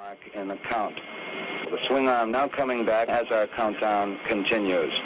mark in the count. The swing arm now coming back as our countdown continues.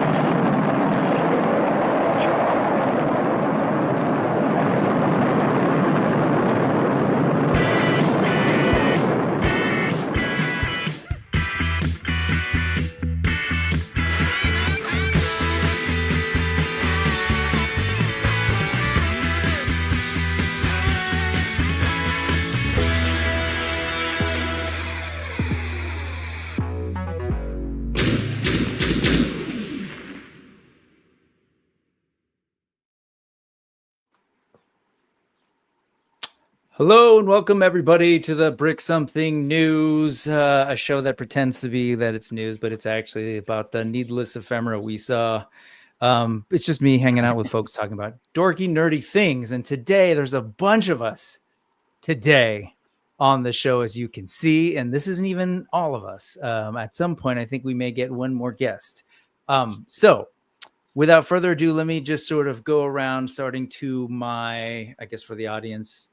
Hello and welcome everybody to the Brick Something News, a show that pretends to be that it's news, but it's actually about the needless ephemera we saw. It's just me hanging out with folks talking about dorky, nerdy things. And today there's a bunch of us today on the show, as you can see. And this isn't even all of us. At some point, I think we may get one more guest. So without further ado, let me just sort of go around starting to my, I guess for the audience,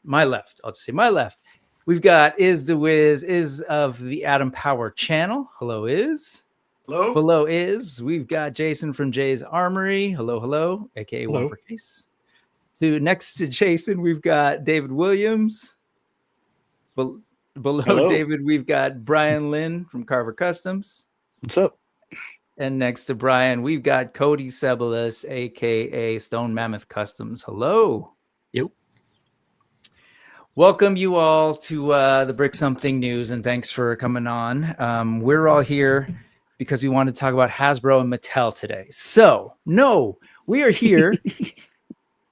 my left. I'll just say my left. We've got Is the Wiz, Is of the Atom Power channel. Hello, Is. Hello. Below Is, we've got Jason from Jay's Armory. Hello, hello, aka Whopper Case. Next to Jason, we've got David Williams. Below Hello. David, we've got Brian Lynn from Karvar Kustoms. What's up? And next to Brian, we've got Cody Cebalus, aka Stone Mammoth Customs. Hello. Yep. Welcome you all to the Brick Something News, and thanks for coming on. We're all here because we want to talk about Hasbro and Mattel today. So, no, we are here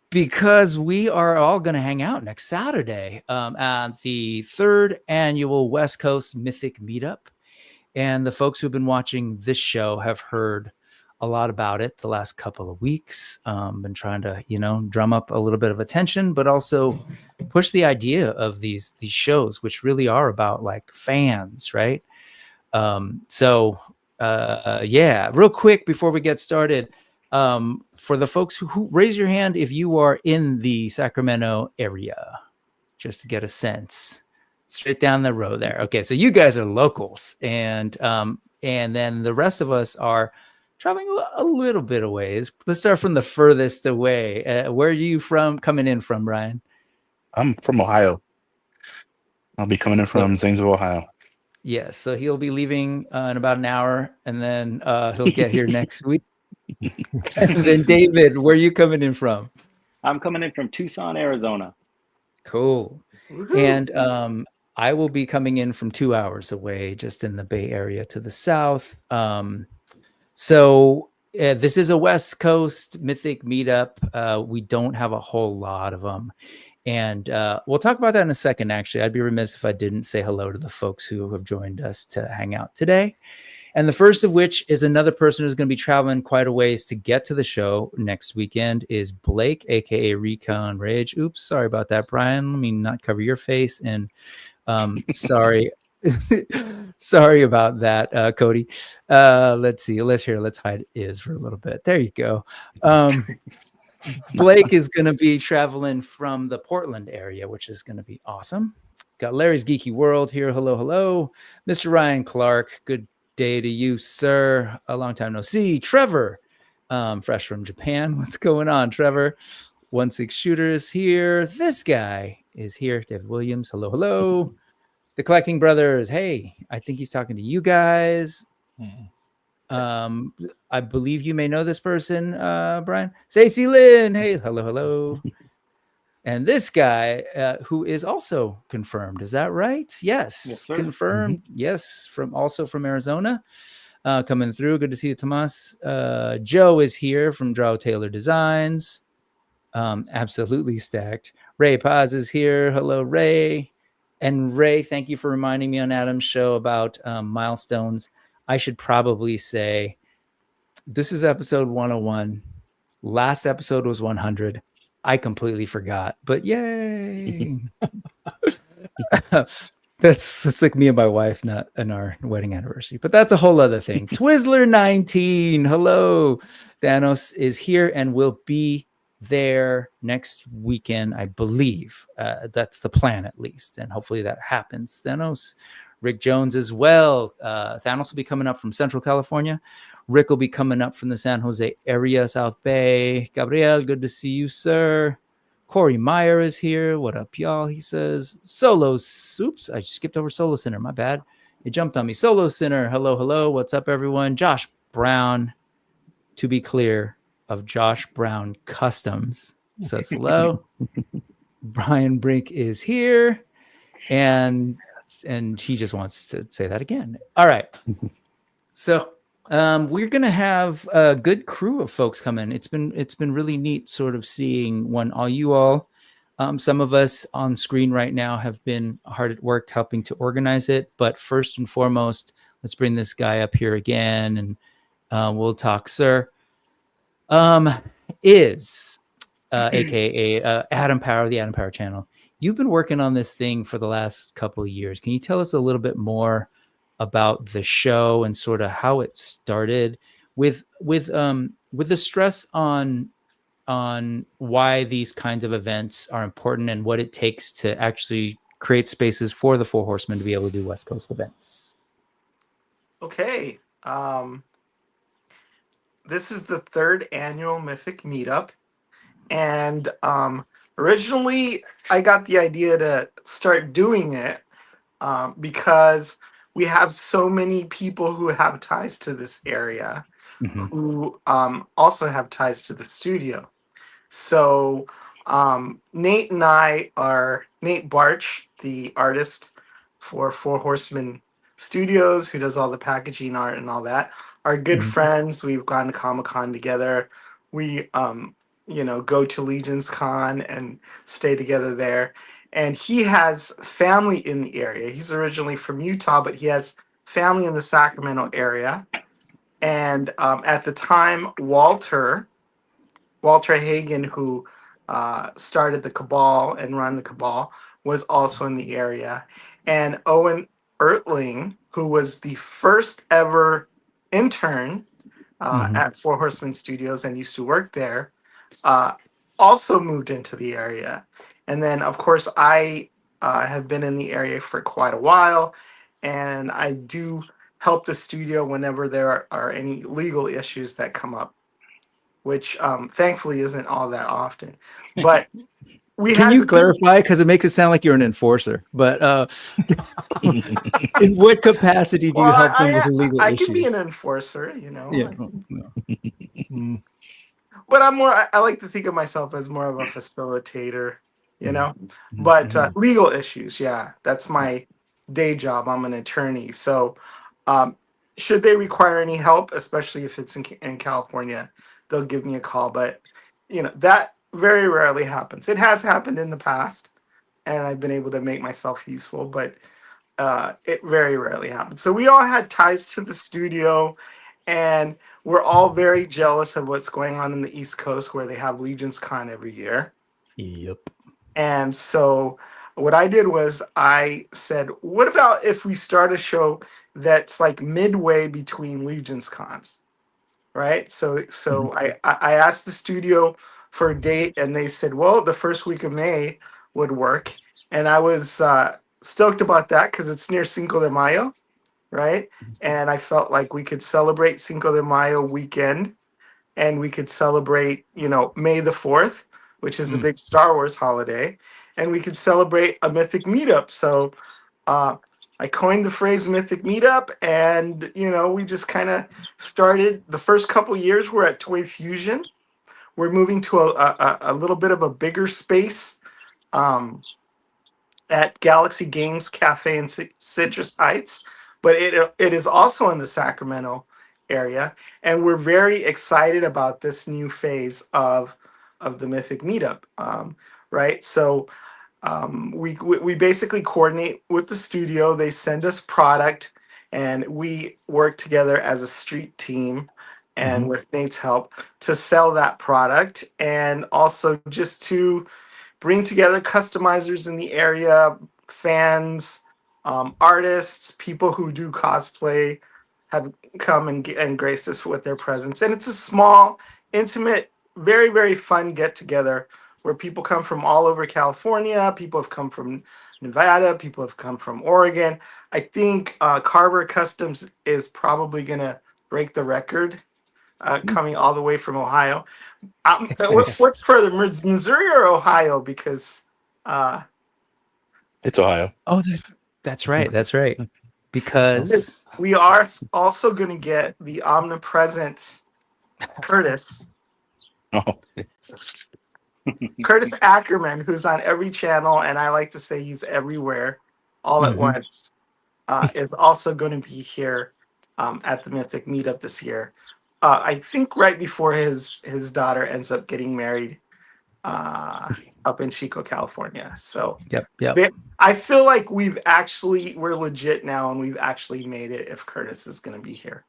because we are all going to hang out next Saturday at the 3rd annual West Coast Mythic Meetup. And the folks who've been watching this show have heard a lot about it the last couple of weeks. Been trying to, drum up a little bit of attention, but also push the idea of these shows, which really are about like fans, right? Real quick before we get started, for the folks who raise your hand if you are in the Sacramento area, just to get a sense. Straight down the road there. Okay, so you guys are locals, and then the rest of us are traveling a little bit of ways. Let's start from the furthest away. Where are you coming in from, Brian? I'm from Ohio. I'll be coming in from Zanesville, Ohio. Yes, so he'll be leaving in about an hour, and then he'll get here next week. And then David, where are you coming in from? I'm coming in from Tucson, Arizona. Cool. Woo-hoo. And I will be coming in from 2 hours away, just in the Bay Area to the south. So this is a West Coast Mythic Meetup. We don't have a whole lot of them. And we'll talk about that in a second, actually. I'd be remiss if I didn't say hello to the folks who have joined us to hang out today. And the first of which is another person who's going to be traveling quite a ways to get to the show next weekend is Blake, a.k.a. Recon Rage. Oops, sorry about that, Brian. Let me not cover your face. And sorry. Sorry about that, Cody. Let's see. Let's hide Is for a little bit. There you go. Blake is going to be traveling from the Portland area, which is going to be awesome. Got Larry's Geeky World here. Hello, hello. Mr. Ryan Clark. Good day to you, sir. A long time no see. Trevor, fresh from Japan. What's going on, Trevor? 1-6 Shooter is here. This guy is here. David Williams. Hello, hello. The Collecting Brothers. Hey, I think he's talking to you guys. I believe you may know this person, Brian. Stacey Lynn. Hey, hello, hello. And this guy who is also confirmed. Is that right? Yes, confirmed. Mm-hmm. Yes, from Arizona. Coming through. Good to see you, Tomas. Joe is here from Draw Taylor Designs. Absolutely stacked. Ray Paz is here. Hello, Ray. And Ray, thank you for reminding me on Adam's show about milestones. I should probably say this is episode 101. Last episode was 100. I completely forgot, but yay. That's like me and my wife, not in our wedding anniversary, but that's a whole other thing. Twizzler19. Hello. Thanos is here and will be there next weekend, I believe. That's the plan, at least, and hopefully that happens. Thanos Rick Jones as well. Thanos will be coming up from Central California. Rick will be coming up from the San Jose area, South Bay. Gabriel, good to see you, sir. Corey Meyer is here. What up, y'all? He says, Solo. Oops, I skipped over Solo Center. My bad. It jumped on me. Solo Center. Hello, hello. What's up, everyone? Josh Brown, to be clear, of Josh Brown Customs, says hello. Brian Brink is here. And he just wants to say that again. All right. So we're gonna have a good crew of folks come in. It's been really neat sort of seeing some of us on screen right now have been hard at work helping to organize it. But first and foremost, let's bring this guy up here again and we'll talk, sir. Is aka Adam Power, the Adam Power channel. You've been working on this thing for the last couple of years. Can you tell us a little bit more about the show and sort of how it started with the stress on why these kinds of events are important and what it takes to actually create spaces for the Four Horsemen to be able to do West Coast events? Okay. This is the 3rd annual Mythic Meetup. And originally, I got the idea to start doing it because we have so many people who have ties to this area, who also have ties to the studio. So Nate and I are Nate Barch, the artist for Four Horsemen Studios, who does all the packaging art and all that, are good friends. We've gone to Comic-Con together. We go to Legion's Con and stay together there. And he has family in the area. He's originally from Utah, but he has family in the Sacramento area. And at the time, Walter Hagen, who started the Cabal and run the Cabal, was also in the area. And Owen Ertling, who was the first ever intern at Four Horsemen Studios and used to work there, also moved into the area. And then, of course, I have been in the area for quite a while, and I do help the studio whenever there are any legal issues that come up, which thankfully isn't all that often. But Can you clarify? Because it makes it sound like you're an enforcer. But in what capacity do you help them with the legal issues? I can be an enforcer, Yeah. But I like to think of myself as more of a facilitator, But legal issues, yeah, that's my day job. I'm an attorney. So should they require any help, especially if it's in California, they'll give me a call. But, that very rarely happens. It has happened in the past, and I've been able to make myself useful, but it very rarely happens. So we all had ties to the studio, and we're all very jealous of what's going on in the East Coast, where they have Legion's Con every year. Yep. And so what I did was I said, what about if we start a show that's like midway between Legion's Cons, right? So I asked the studio for a date, and they said, well, the first week of May would work. And I was stoked about that because it's near Cinco de Mayo, right? And I felt like we could celebrate Cinco de Mayo weekend, and we could celebrate, May the 4th, which is the big Star Wars holiday, and we could celebrate a Mythic Meetup. So I coined the phrase Mythic Meetup, and, we just kind of started. The first couple years we're at Toy Fusion. We're moving to a little bit of a bigger space at Galaxy Games Cafe in Citrus Heights, but it is also in the Sacramento area, and we're very excited about this new phase of the Mythic Meetup, right? So we basically coordinate with the studio. They send us product, and we work together as a street team, and with Nate's help, to sell that product, and also just to bring together customizers in the area, fans, artists, people who do cosplay have come and graced us with their presence. And it's a small, intimate, very, very fun get-together where people come from all over California. People have come from Nevada. People have come from Oregon. I think Karvar Kustoms is probably going to break the record, coming all the way from Ohio. Nice. What's further, Missouri or Ohio? Because It's Ohio. Oh, that's right. That's right. Because we are also going to get the omnipresent Curtis. Oh, Curtis Ackerman, who's on every channel, and I like to say he's everywhere all at Mhm. once, is also going to be here at the Mythic Meetup this year. I think right before his daughter ends up getting married up in Chico, California. So yep. I feel like we're legit now, and we've actually made it if Curtis is going to be here.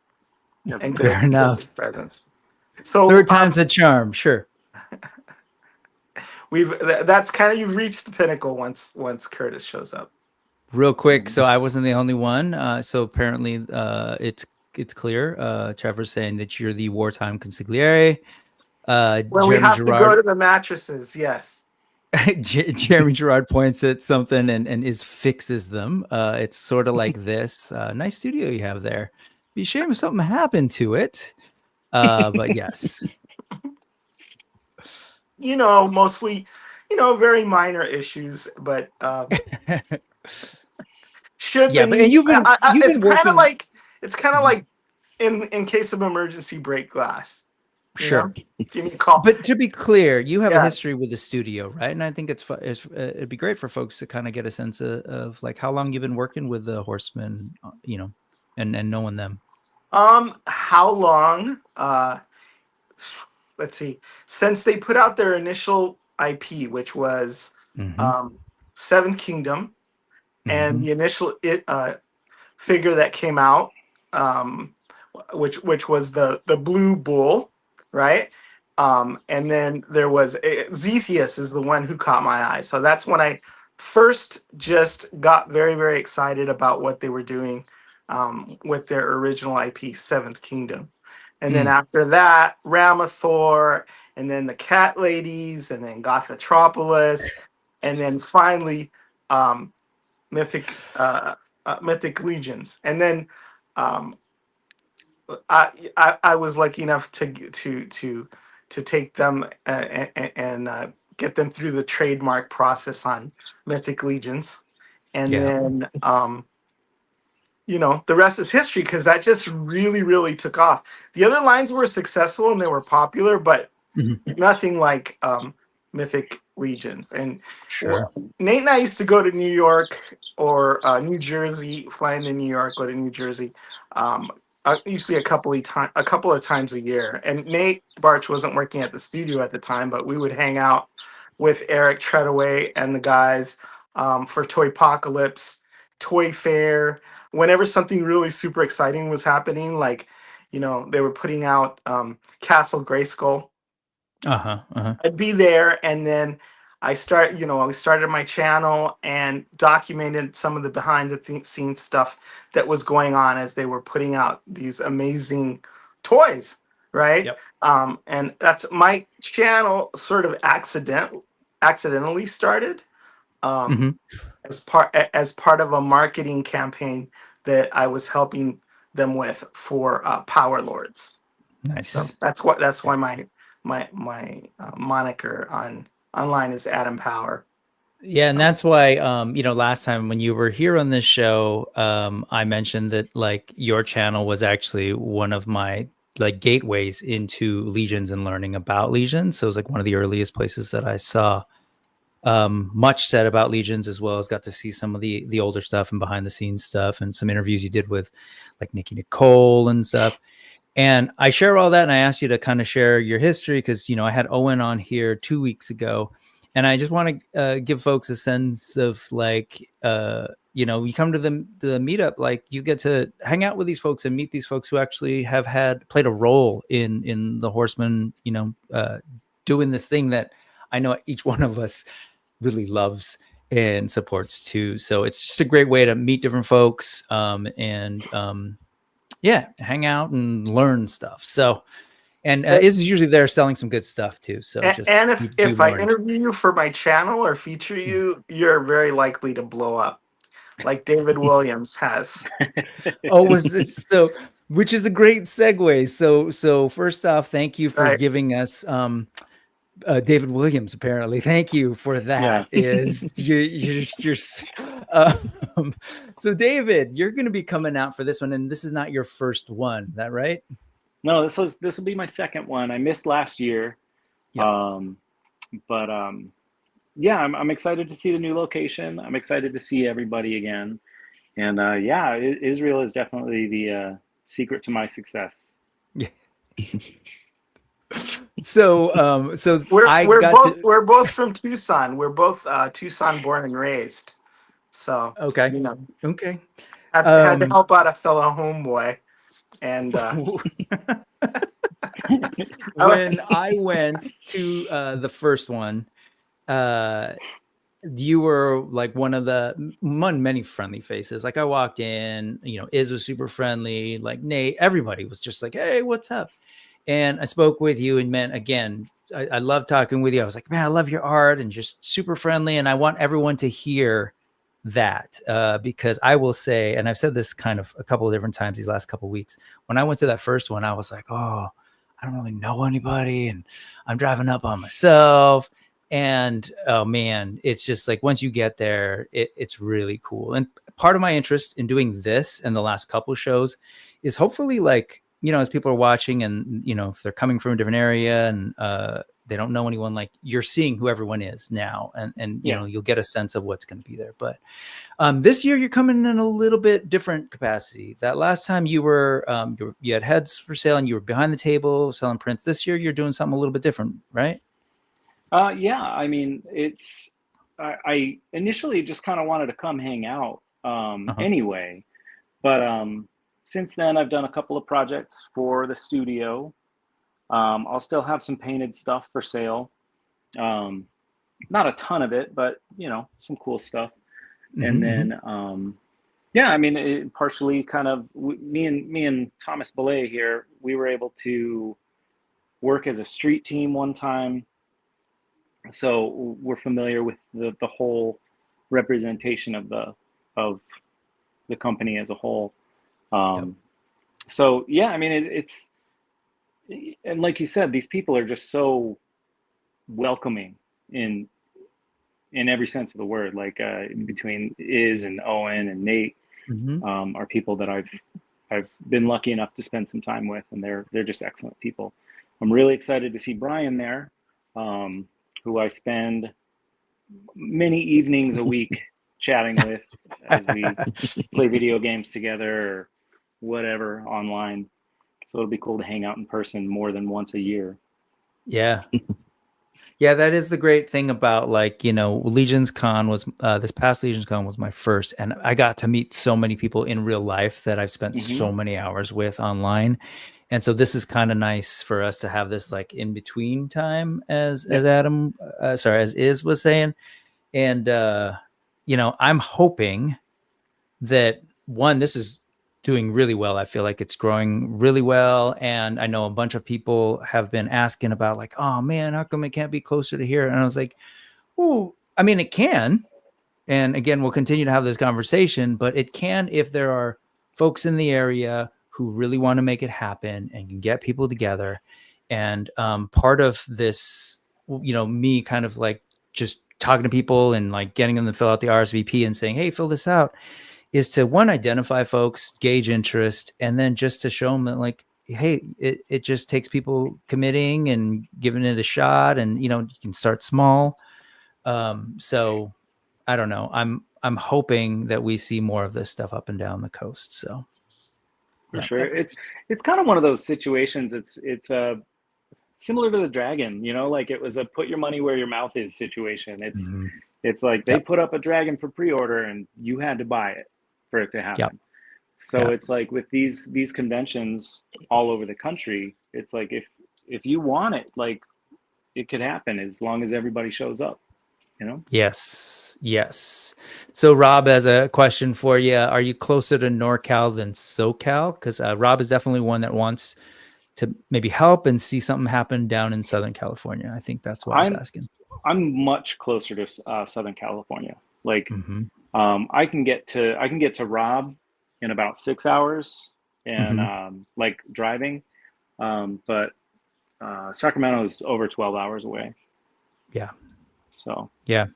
Yep. And Fair grace enough. his presence. So Third time's the charm. Sure. that's kind of, you've reached the pinnacle once Curtis shows up. Real quick, so I wasn't the only one. So apparently, it's clear. Trevor's saying that you're the wartime consigliere. When we Jeremy have to go Gerard, to the mattresses, yes. Jeremy Gerard points at something and fixes them. It's sort of like this. Nice studio you have there. Be a shame if something happened to it. But yes. Mostly, very minor issues, but should Yeah, the but need, and you've been it's kind of working. like in case of emergency, break glass. Sure. Give me a call. But to be clear, you have a Yeah. history with the studio, right? And I think it'd be great for folks to kind of get a sense of like how long you've been working with the Horsemen, and knowing them. How long? Let's see. Since they put out their initial IP, which was Seventh Kingdom, and the initial figure that came out, which was the blue bull, right? And then there was Zethius is the one who caught my eye. So that's when I first just got very, very excited about what they were doing with their original IP, Seventh Kingdom. And then after that, Ramathor, and then the Cat Ladies, and then Gothatropolis, and then finally Mythic Legions. And then I was lucky enough to take them and get them through the trademark process on Mythic Legions, and then the rest is history, because that just really, really took off. The other lines were successful and they were popular, but nothing like Mythic Legions. And Sure. Nate and I used to go to New York or New Jersey, flying to New York, go to New Jersey, usually a couple of times a year. And Nate Barch wasn't working at the studio at the time, but we would hang out with Eric Treadaway and the guys for Toypocalypse, Toy Fair. Whenever something really super exciting was happening, like, they were putting out Castle Grayskull, I'd be there. And then I started my channel and documented some of the behind the scenes stuff that was going on as they were putting out these amazing toys, right? Yep. And that's my channel sort of accidentally started as part of a marketing campaign that I was helping them with for Power Lords. Nice. So that's why my moniker online is Adam Power. Yeah, and that's why last time when you were here on this show, I mentioned that like your channel was actually one of my like gateways into Legions and learning about Legions. So it was like one of the earliest places that I saw much said about Legions, as well as got to see some of the older stuff and behind the scenes stuff and some interviews you did with like Nikki Nicole and stuff. And I share all that, and I asked you to kind of share your history because I had Owen on here 2 weeks ago, and I just want to give folks a sense of like you come to the meetup, like you get to hang out with these folks and meet these folks who actually have played a role in the Horsemen, doing this thing that I know each one of us really loves and supports too. So it's just a great way to meet different folks and hang out and learn stuff. So And Iz is usually there selling some good stuff too. So just and be if I warned. interview you for my channel or feature you, you're very likely to blow up, like David Williams has. Oh, was it so? Which is a great segue. So first off, thank you for Right. giving us David Williams. Apparently, thank you for that. Is you're so David, you're going to be coming out for this one, and this is not your first one. Is that right? No, this will be my second one. I missed last year. Yeah. But yeah, I'm excited to see the new location. I'm excited to see everybody again. And yeah, Israel is definitely the secret to my success. Yeah. So We're both from Tucson. We're both Tucson born and raised. So okay. you know, Okay. had to help out a fellow homeboy. And when I went to the first one, you were like one of many friendly faces. Like I walked in, Iz was super friendly, like Nate, everybody was just like, hey, what's up? And I spoke with you, and man, again, I love talking with you. I was like, man, I love your art, and just super friendly. And I want everyone to hear that because I will say, and I've said this kind of a couple of different times these last couple of weeks, when I went to that first one, I was like, oh, I don't really know anybody, and I'm driving up on myself. And oh man, it's just like once you get there, it's really cool. And part of my interest in doing this and the last couple of shows is hopefully like, as people are watching and, if they're coming from a different area and they don't know anyone, like you're seeing who everyone is now. And you'll get a sense of what's going to be there. But this year you're coming in a little bit different capacity. That last time you were, you had heads for sale and you were behind the table selling prints. This year you're doing something a little bit different, right? Yeah, I mean, I initially just kind of wanted to come hang out anyway, but since then I've done a couple of projects for the studio. I'll still have some painted stuff for sale. Not a ton of it, but some cool stuff. And then yeah, I mean, it partially kind of me and Thomas Belay here, we were able to work as a street team one time. So we're familiar with the whole representation of the company as a whole. So yeah, I mean, it's and like you said, these people are just so welcoming in every sense of the word. Like between Iz and Owen and Nate are people that I've been lucky enough to spend some time with, and they're just excellent people. I'm really excited to see Brian there. Who I spend many evenings a week chatting with as we play video games together or whatever online. So it'll be cool to hang out in person more than once a year. Yeah. Yeah, that is the great thing about Legion's Con was this past Legion's Con was my first, and I got to meet so many people in real life that I've spent so many hours with online. And so this is kind of nice for us to have this like in between time as Iz was saying. And, I'm hoping that this is doing really well. I feel like it's growing really well. And I know a bunch of people have been asking about like, oh man, how come it can't be closer to here? And I was like, oh, I mean, it can. And again, we'll continue to have this conversation, but it can if there are folks in the area who really want to make it happen and can get people together. And part of this, me kind of like just talking to people and like getting them to fill out the RSVP and saying, hey, fill this out, is to identify folks, gauge interest, and then just to show them that like, hey, it just takes people committing and giving it a shot, and you can start small. So I don't know. I'm hoping that we see more of this stuff up and down the coast. So for sure, it's kind of one of those situations. It's similar to the Dragon, like it was a put your money where your mouth is situation. It's like they put up a Dragon for pre-order and you had to buy it for it to happen. So it's like with these conventions all over the country, it's like if you want it, like it could happen as long as everybody shows up. Yes. So Rob has a question for you. Are you closer to NorCal than SoCal? Because Rob is definitely one that wants maybe help and see something happen down in Southern California? I think that's what I was asking. I'm much closer to Southern California. Like, I can get to Rob in about 6 hours, and like driving, but Sacramento is over 12 hours away. Yeah. So yeah.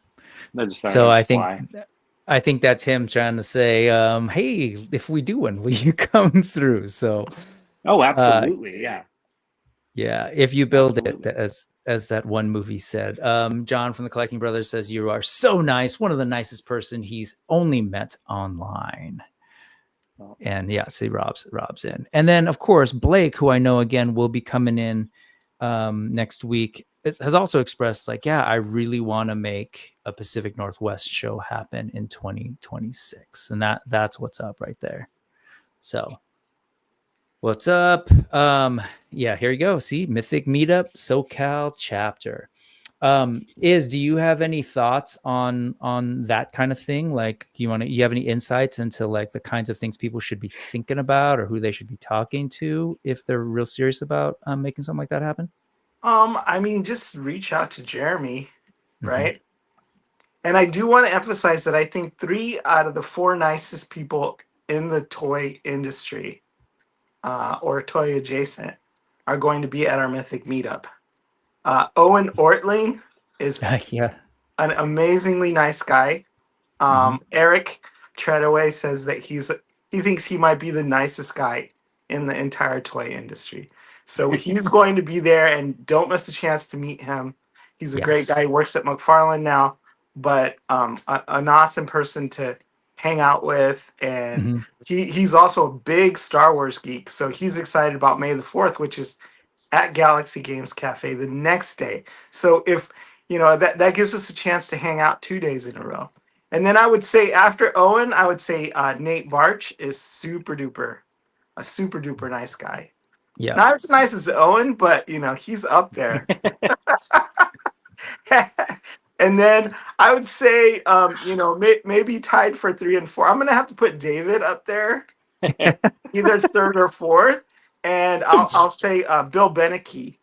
So I think that's him trying to say, hey, if we do one, will you come through? So, oh, absolutely, yeah. Yeah, if you build it, as that one movie said. John from the Collecting Brothers says, you are so nice. One of the nicest person he's only met online. Oh. And yeah, see, Rob's in. And then, of course, Blake, who I know, again, will be coming in next week, has also expressed like, yeah, I really want to make a Pacific Northwest show happen in 2026. And that's what's up right there. So what's up? Yeah, here you go. See, Mythic Meetup SoCal chapter. Do you have any thoughts on that kind of thing? Like, you have any insights into like the kinds of things people should be thinking about, or who they should be talking to if they're real serious about making something like that happen? I mean, just reach out to Jeremy, right? And I do want to emphasize that I think 3 out of the 4 nicest people in the toy industry, or toy adjacent, are going to be at our Mythic Meetup. Owen Ortling is an amazingly nice guy. Eric Treadaway says that he thinks he might be the nicest guy in the entire toy industry. So he's going to be there, and don't miss a chance to meet him. He's a great guy. He works at McFarlane now, but an awesome person to hang out with. And he's also a big Star Wars geek. So he's excited about May the 4th, which is at Galaxy Games Cafe the next day. So if, that gives us a chance to hang out 2 days in a row. And then I would say after Owen, I would say Nate Barch is a super duper nice guy. Yeah. Not as nice as Owen, but he's up there. And then I would say, maybe tied for 3 and 4. I'm going to have to put David up there, either 3rd or 4th. And I'll say Bill Beneke,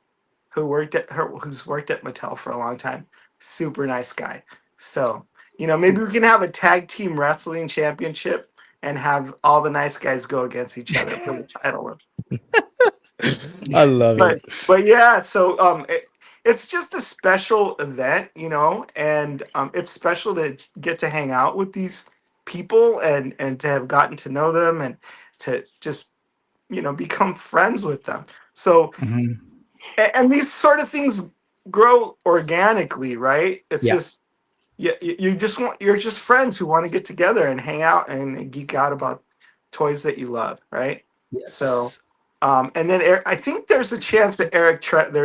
who's worked at Mattel for a long time. Super nice guy. So, maybe we can have a tag team wrestling championship and have all the nice guys go against each other for the title. I love it. But yeah, so it's just a special event, and it's special to get to hang out with these people and to have gotten to know them and to just become friends with them. So and these sort of things grow organically, right? It's just you're just friends who want to get together and hang out and geek out about toys that you love, right? Yes. So and then I think there's a chance that Eric Treadaway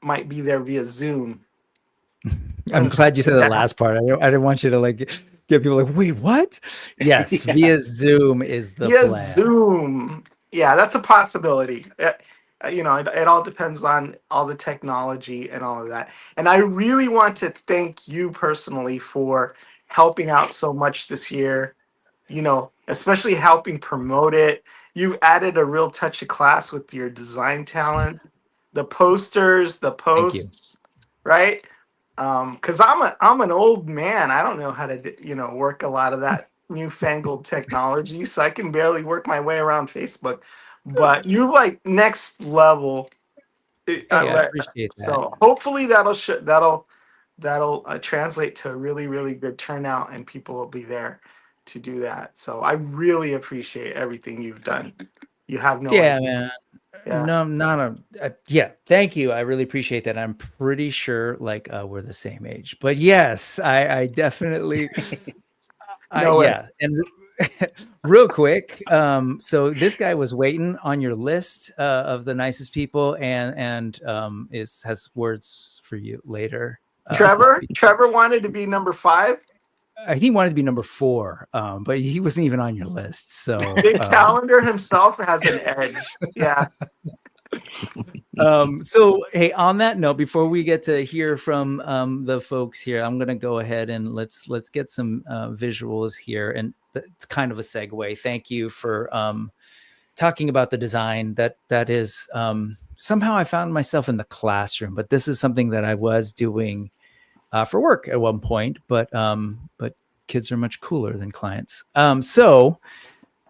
might be there via Zoom. I'm glad you said the last part. I didn't want you to like get people like, wait, what? Yes, via Zoom is the plan. Zoom. Yeah, that's a possibility. It all depends on all the technology and all of that. And I really want to thank you personally for helping out so much this year. Especially helping promote it. You added a real touch of class with your design talent, the posters, the posts, right? Because I'm an old man. I don't know how to work a lot of that newfangled technology, so I can barely work my way around Facebook. But you like next level. I appreciate that. So hopefully that'll translate to a really, really good turnout, and people will be there to do that. So I really appreciate everything you've done. You have no idea. Man. Yeah. No, not thank you. I really appreciate that. I'm pretty sure like we're the same age, but yes, I definitely And real quick, so this guy was waiting on your list of the nicest people and has words for you later. Trevor wanted to be number 5. He wanted to be number 4, but he wasn't even on your list. So Big Calendar himself has an edge. Yeah. So hey, on that note, before we get to hear from the folks here, I'm gonna go ahead and let's get some visuals here, and it's kind of a segue. Thank you for talking about the design. That is somehow I found myself in the classroom, but this is something that I was doing for work at one point. But kids are much cooler than clients. So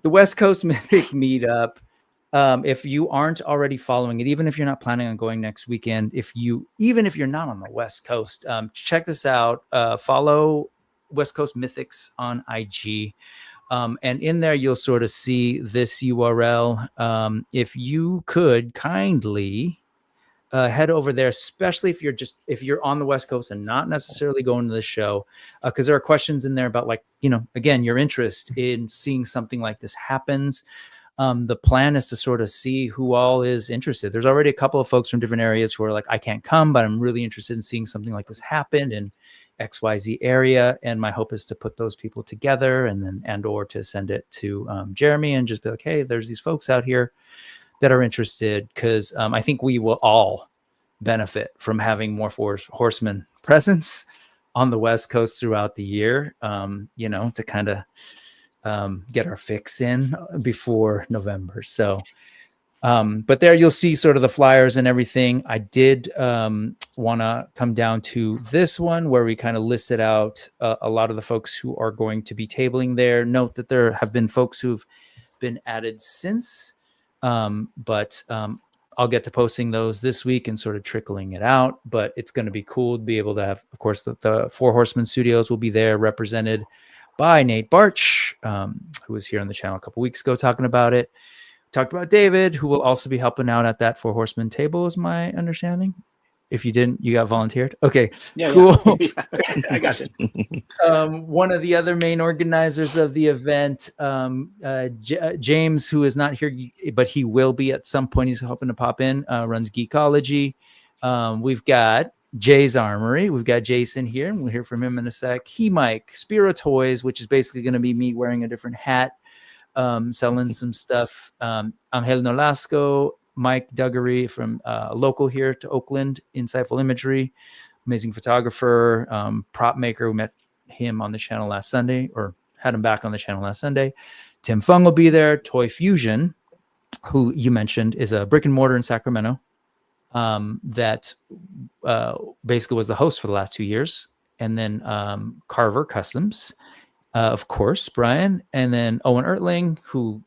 the West Coast Mythic Meetup. If you aren't already following it, even if you're not planning on going next weekend, even if you're not on the West Coast, check this out. Follow West Coast Mythics on IG. And in there, you'll sort of see this URL. If you could kindly head over there, especially if you're on the West Coast and not necessarily going to the show, because there are questions in there about, like, again, your interest in seeing something like this happens. The plan is to sort of see who all is interested. There's already a couple of folks from different areas who are like, I can't come, but I'm really interested in seeing something like this happen in XYZ area. And my hope is to put those people together or to send it to Jeremy and just be like, hey, there's these folks out here that are interested. Because I think we will all benefit from having more horseman presence on the West Coast throughout the year, to kind of get our fix in before November. So, but there you'll see sort of the flyers and everything. I did want to come down to this one where we kind of listed out a lot of the folks who are going to be tabling there. Note that there have been folks who've been added since, but I'll get to posting those this week and sort of trickling it out. But it's going to be cool to be able to have, of course, the Four Horsemen Studios will be there, represented by Nate Barch, who was here on the channel a couple weeks ago talking about it. Talked about David, who will also be helping out at that Four Horsemen table, is my understanding. If you didn't, you got volunteered. Okay, yeah, cool. Yeah. I got it. One of the other main organizers of the event, James, who is not here, but he will be at some point. He's hoping to pop in, runs Geekology. We've got Jay's Armory. We've got Jason here, and we'll hear from him in a sec. Mike, Spiro Toys, which is basically going to be me wearing a different hat, selling some stuff. Angel Nolasco, Mike Duggery from local here to Oakland, Insightful Imagery, amazing photographer, prop maker. We met him on the channel last Sunday, or had him back on the channel last Sunday. Tim Fung will be there. Toy Fusion, who you mentioned, is a brick and mortar in Sacramento. That basically was the host for the last 2 years. And then Karvar Kustoms, of course, Brian. And then Owen Ertling, who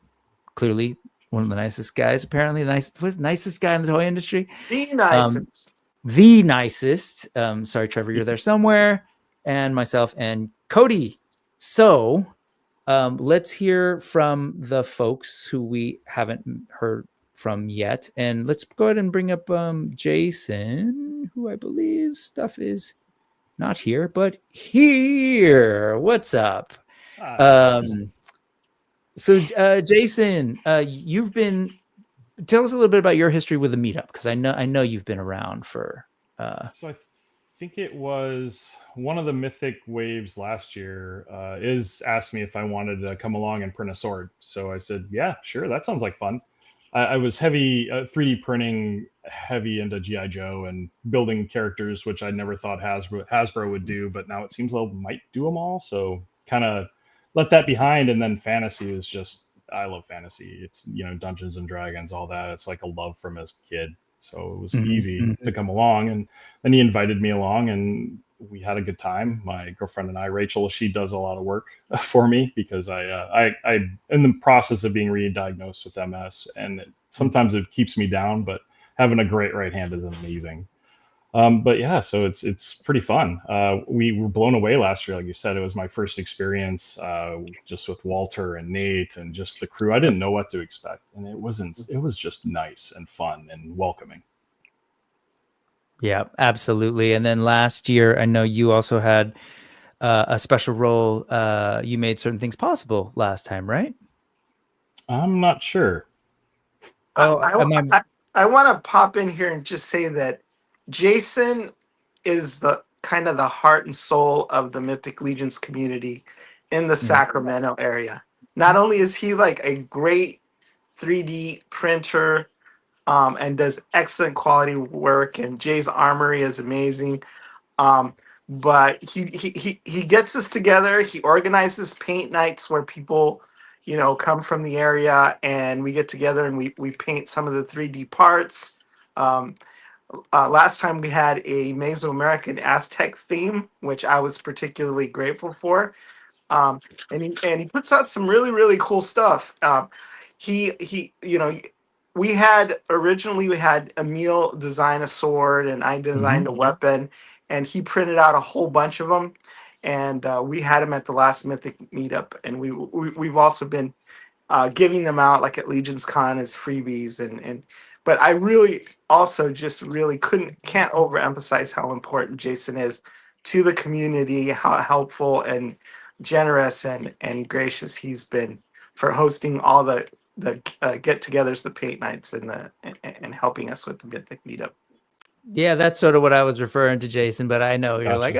clearly one of the nicest guys, apparently nicest guy in the toy industry. The nicest. The nicest. Sorry, Trevor, you're there somewhere. And myself and Cody. So let's hear from the folks who we haven't heard from yet, and let's go ahead and bring up Jason, who I believe stuff is not here, but here. What's up? So Jason, you've been. Tell us a little bit about your history with the meetup, because I know you've been around for. So I think it was one of the Mythic waves last year. Is asked me if I wanted to come along and print a sword. So I said, yeah, sure, that sounds like fun. I was heavy 3D printing, heavy into G.I. Joe and building characters, which I never thought Hasbro would do, but now it seems they might do them all. So kind of let that behind. And then fantasy is just, I love fantasy. It's, Dungeons and Dragons, all that. It's like a love from as a kid. So it was easy to come along. And then he invited me along, and we had a good time. My girlfriend and I, Rachel, she does a lot of work for me because I'm in the process of being re-diagnosed with MS, and sometimes it keeps me down, but having a great right hand is amazing. But yeah, so it's pretty fun. We were blown away last year. Like you said, it was my first experience just with Walter and Nate and just the crew. I didn't know what to expect, and it was just nice and fun and welcoming. Yeah, absolutely. And then last year, I know you also had a special role. You made certain things possible last time, right? I'm not sure. I want to pop in here and just say that Jason is the kind of the heart and soul of the Mythic Legions community in the Sacramento area. Not only is he like a great 3D printer, and does excellent quality work. And Jay's Armory is amazing. But he gets us together. He organizes paint nights where people, come from the area, and we get together and we paint some of the 3D parts. Last time we had a Mesoamerican Aztec theme, which I was particularly grateful for. And he puts out some really really cool stuff. He we had Emil design a sword, and I designed a weapon, and he printed out a whole bunch of them, and we had them at the last Mythic meetup, and we've also been giving them out like at Legion's Con as freebies, and but I really also just really can't overemphasize how important Jason is to the community, how helpful and generous and gracious he's been for hosting all the get-togethers, the paint nights, and helping us with the Mythic meetup. Yeah, that's sort of what I was referring to, Jason. But I know you're like,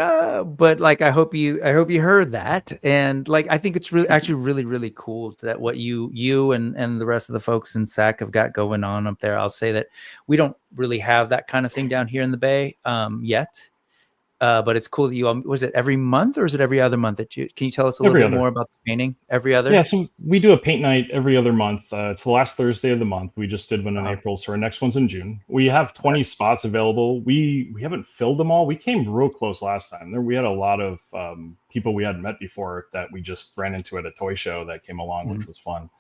but like, I hope you heard that, and like, I think it's actually really cool that what you and the rest of the folks in SAC have got going on up there. I'll say that we don't really have that kind of thing down here in the Bay yet. But it's cool that you, was it every month or is it every other month can you tell us a little bit more about the painting? Every other? Yeah, so we do a paint night every other month. It's the last Thursday of the month. We just did one in April, so our next one's in June. We have 20 spots available. We haven't filled them all. We came real close last time. We had a lot of people we hadn't met before that we just ran into at a toy show that came along, which was fun.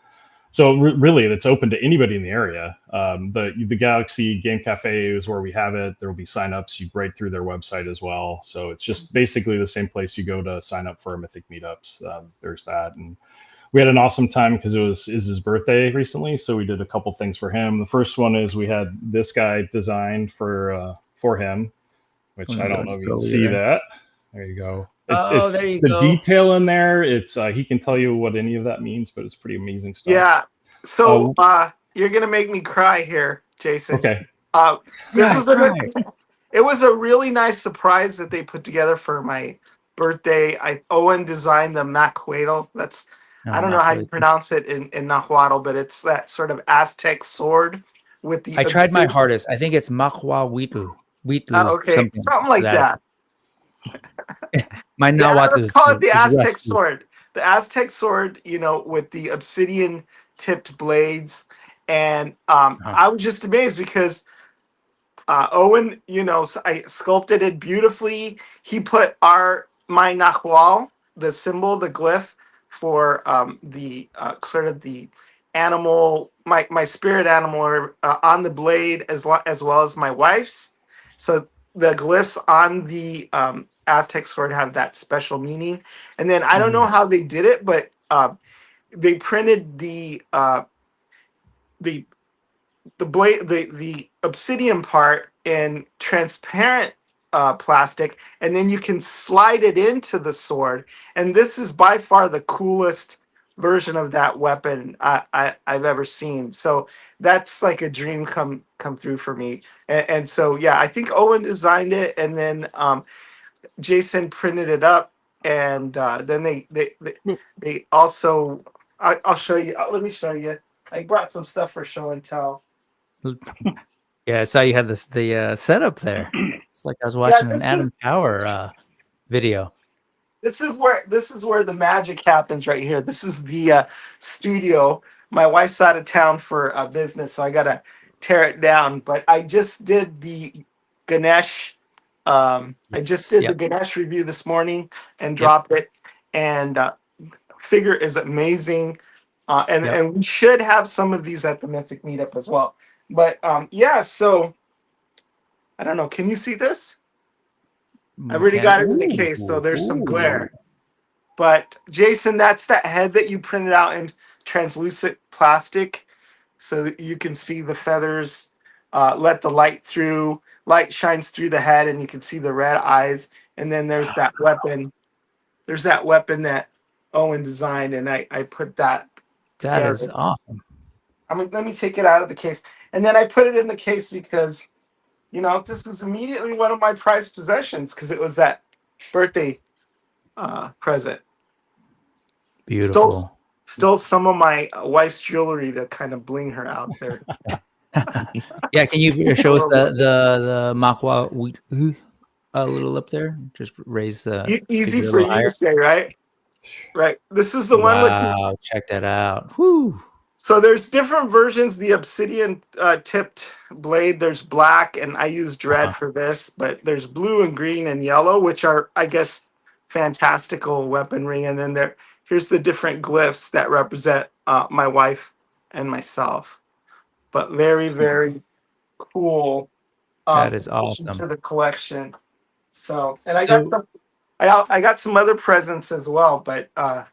So really, it's open to anybody in the area. The Galaxy Game Cafe is where we have it. There will be signups. You break through their website as well. So it's just basically the same place you go to sign up for Mythic meetups. There's that, and we had an awesome time because it was his birthday recently. So we did a couple things for him. The first one is we had this guy designed for him, which I don't know if you can see that. There you go. It's there you the go. detail in there. It's he can tell you what any of that means, but it's pretty amazing stuff. Yeah. So you're gonna make me cry here, Jason. Okay. It was a really nice surprise that they put together for my birthday. Owen designed the Macuatl. That's I don't know how you pronounce it in Nahuatl, but it's that sort of Aztec sword with the. I tried my hardest. I think it's Macuatl. Okay, something like that. My Nahuatl. Let's call it the Aztec sword. The Aztec sword, with the obsidian tipped blades, and I was just amazed because Owen, I sculpted it beautifully. He put my Nahual, the symbol, the glyph for the sort of the animal, my spirit animal on the blade as well as my wife's. So the glyphs on the Aztec sword have that special meaning. And then I don't know how they did it, but they printed the blade, the obsidian part in transparent plastic, and then you can slide it into the sword. And this is by far the coolest version of that weapon I've ever seen. So that's like a dream come through for me. And so I think Owen designed it, and then Jason printed it up, and then they also I'll show you. Let me show you. I brought some stuff for show and tell. Yeah, I saw you had the setup there. It's like I was watching an Adam Power video. This is where the magic happens right here. This is the studio. My wife's out of town for business, so I gotta tear it down. But I just did the Ganesh. The Ganesh review this morning and dropped it. And figure is amazing. And we should have some of these at the Mythic meetup as well. But so I don't know. Can you see this? I already got it in the case, so there's some glare. But Jason, that's that head that you printed out in translucent plastic, so that you can see the feathers. Let the light through. Light shines through the head, and you can see the red eyes. And then there's that weapon. There's that weapon that Owen designed, and I put that. That together. Is awesome. Let me take it out of the case, and then I put it in the case because. This is immediately one of my prized possessions because it was that birthday present. Beautiful. Stole some of my wife's jewelry to kind of bling her out there. Yeah, can you show us the Makwa a little up there? Just raise the Easy figure a for little you to higher. say, right? Right. This is the one with. Wow, check that out. Whoo. So there's different versions. The obsidian tipped blade. There's black, and I use dread for this. But there's blue and green and yellow, which are, I guess, fantastical weaponry. And then here's the different glyphs that represent my wife and myself. But very, very cool. That is addition awesome. to the collection. So, and So I got some other presents as well, but I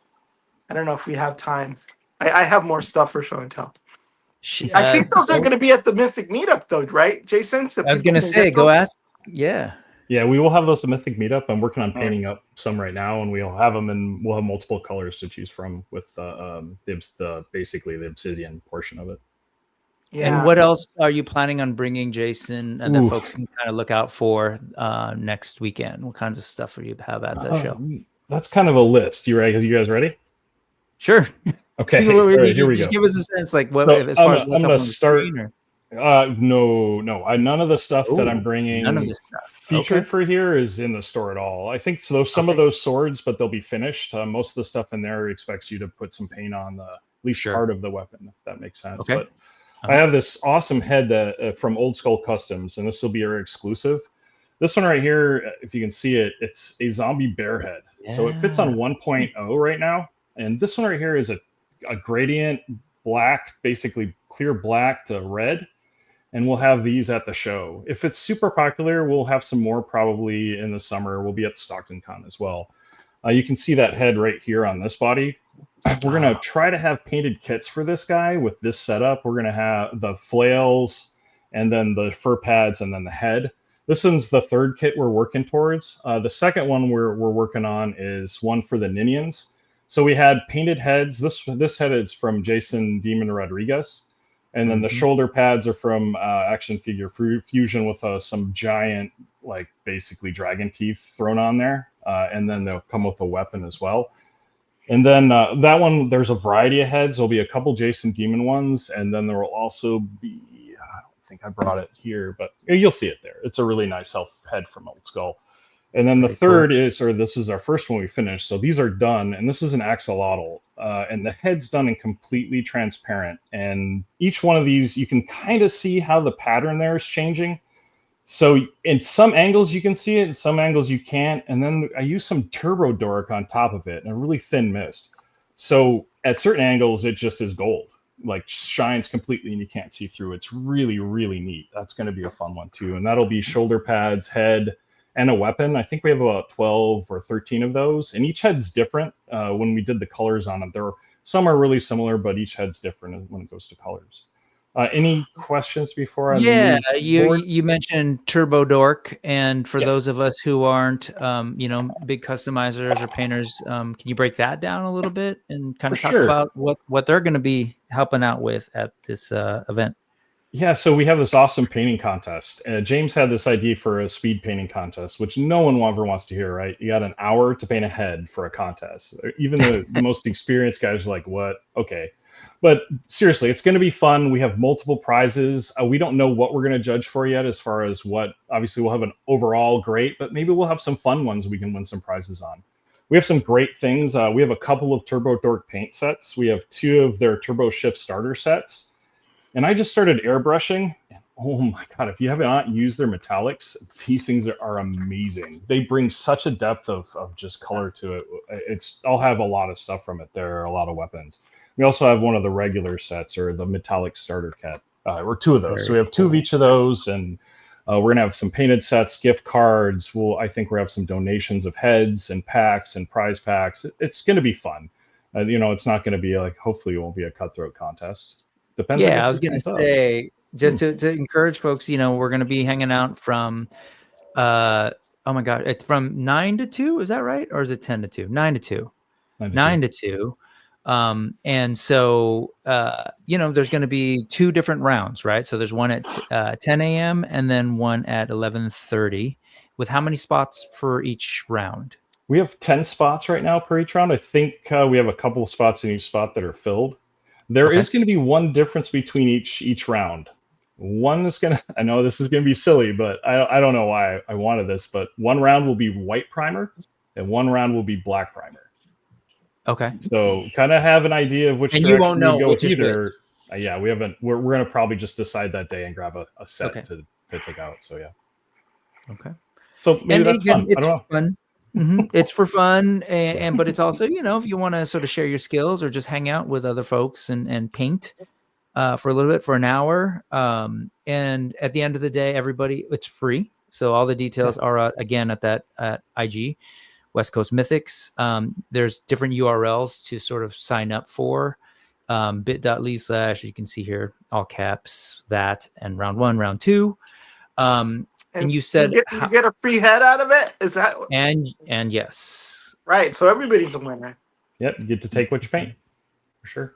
don't know if we have time. I have more stuff for show and tell. I think those are going to be at the Mythic Meetup, though, right, Jason? So I was people gonna can say, get go those? ask. Yeah. Yeah, we will have those at Mythic Meetup. I'm working on All painting up some right now, and we'll have them, and we'll have multiple colors to choose from with basically the obsidian portion of it. Yeah. And what else are you planning on bringing, Jason, and that Ooh. folks can kind of look out for next weekend? What kinds of stuff will you have at the show? That's kind of a list. You ready? You guys ready? Sure. Okay. All right, here we Just go. give us a sense, like what So as far as what's I'm up on gonna the start. screen. Or? No. None of the stuff that I'm bringing None of this stuff. featured Okay. for here is in the store at all. I think so. Some of those swords, but they'll be finished. Most of the stuff in there expects you to put some paint on the at least part of the weapon, if that makes sense. Okay. But I have this awesome head that from Old Skull Customs, and this will be our exclusive. This one right here, if you can see it, it's a zombie bear head. Yeah. So it fits on 1.0 right now. And this one right here is a gradient black, basically clear black to red. And we'll have these at the show. If it's super popular, we'll have some more probably in the summer. We'll be at Stockton Con as well. You can see that head right here on this body. We're going to try to have painted kits for this guy with this setup. We're going to have the flails and then the fur pads and then the head. This one's the third kit we're working towards. The second one we're working on is one for the Ninians. So we had painted heads. This head is from Jason Demon Rodriguez. And then the shoulder pads are from Action Figure Fusion with some giant, like basically dragon teeth thrown on there. And then they'll come with a weapon as well. And then that one, there's a variety of heads. There'll be a couple Jason Demon ones. And then there will also be, I don't think I brought it here, but you'll see it there. It's a really nice head from Old Skull. And then the third is, or this is our first one we finished. So these are done, and this is an axolotl. And the head's done in completely transparent. And each one of these, you can kind of see how the pattern there is changing. So in some angles you can see it, in some angles you can't. And then I use some turbo dork on top of it and a really thin mist. So at certain angles, it just is gold, like shines completely and you can't see through. It's really, really neat. That's going to be a fun one too. And that'll be shoulder pads, head, and a weapon. I think we have about 12 or 13 of those, and each head's different. When we did the colors on them, some are really similar, but each head's different when it goes to colors. Any questions before I Yeah, move you mentioned Turbo Dork, and for Yes. those of us who aren't, big customizers or painters, can you break that down a little bit and kind of talk about what they're going to be helping out with at this event? Yeah, so we have this awesome painting contest. James had this idea for a speed painting contest, which no one ever wants to hear, right? You got an hour to paint a head for a contest. Even the most experienced guys are like, what? Okay. But seriously, it's going to be fun. We have multiple prizes. We don't know what we're going to judge for yet as far as what. Obviously, we'll have an overall great, but maybe we'll have some fun ones we can win some prizes on. We have some great things. We have a couple of Turbo Dork paint sets. We have 2 of their Turbo Shift starter sets. And I just started airbrushing. And oh my God, if you have not used their metallics, these things are amazing. They bring such a depth of just color to it. I'll have a lot of stuff from it. There are a lot of weapons. We also have one of the regular sets or the metallic starter kit, or 2 of those. So we have 2 of each of those, and we're going to have some painted sets, gift cards. I think we'll have some donations of heads and packs and prize packs. It's going to be fun. It's not going to be like, hopefully it won't be a cutthroat contest. Depends. Yeah, I was going to say, just to encourage folks, we're going to be hanging out from, oh my God, it's from 9 to 2. Is that right? Or is it 10 to 2? 9 to 2. 9 to 2. And so, there's going to be 2 different rounds, right? So there's one at 10 a.m. and then one at 11:30 with how many spots for each round? We have 10 spots right now per each round. I think we have a couple of spots in each spot that are filled. There is going to be one difference between each round. One is gonna. I know this is gonna be silly, but I don't know why I wanted this. But one round will be white primer, and one round will be black primer. Okay. So kind of have an idea of which And you direction won't we know go which with is which. either. Yeah, we haven't. We're gonna probably just decide that day and grab a set Okay. to take out. So yeah. Okay. So maybe And that's again, fun. I it's don't know. fun. It's for fun, and but it's also, you know, if you want to sort of share your skills or just hang out with other folks and paint for a little bit, for an hour. And at the end of the day, everybody, it's free. So all the details are again at IG West Coast Mythics. There's different URLs to sort of sign up for. bit.ly/ you can see here, all caps, that, and round 1, round 2. And you said you get a free head out of it. Is that and yes, right? So everybody's a winner. Yep, you get to take what you paint for sure.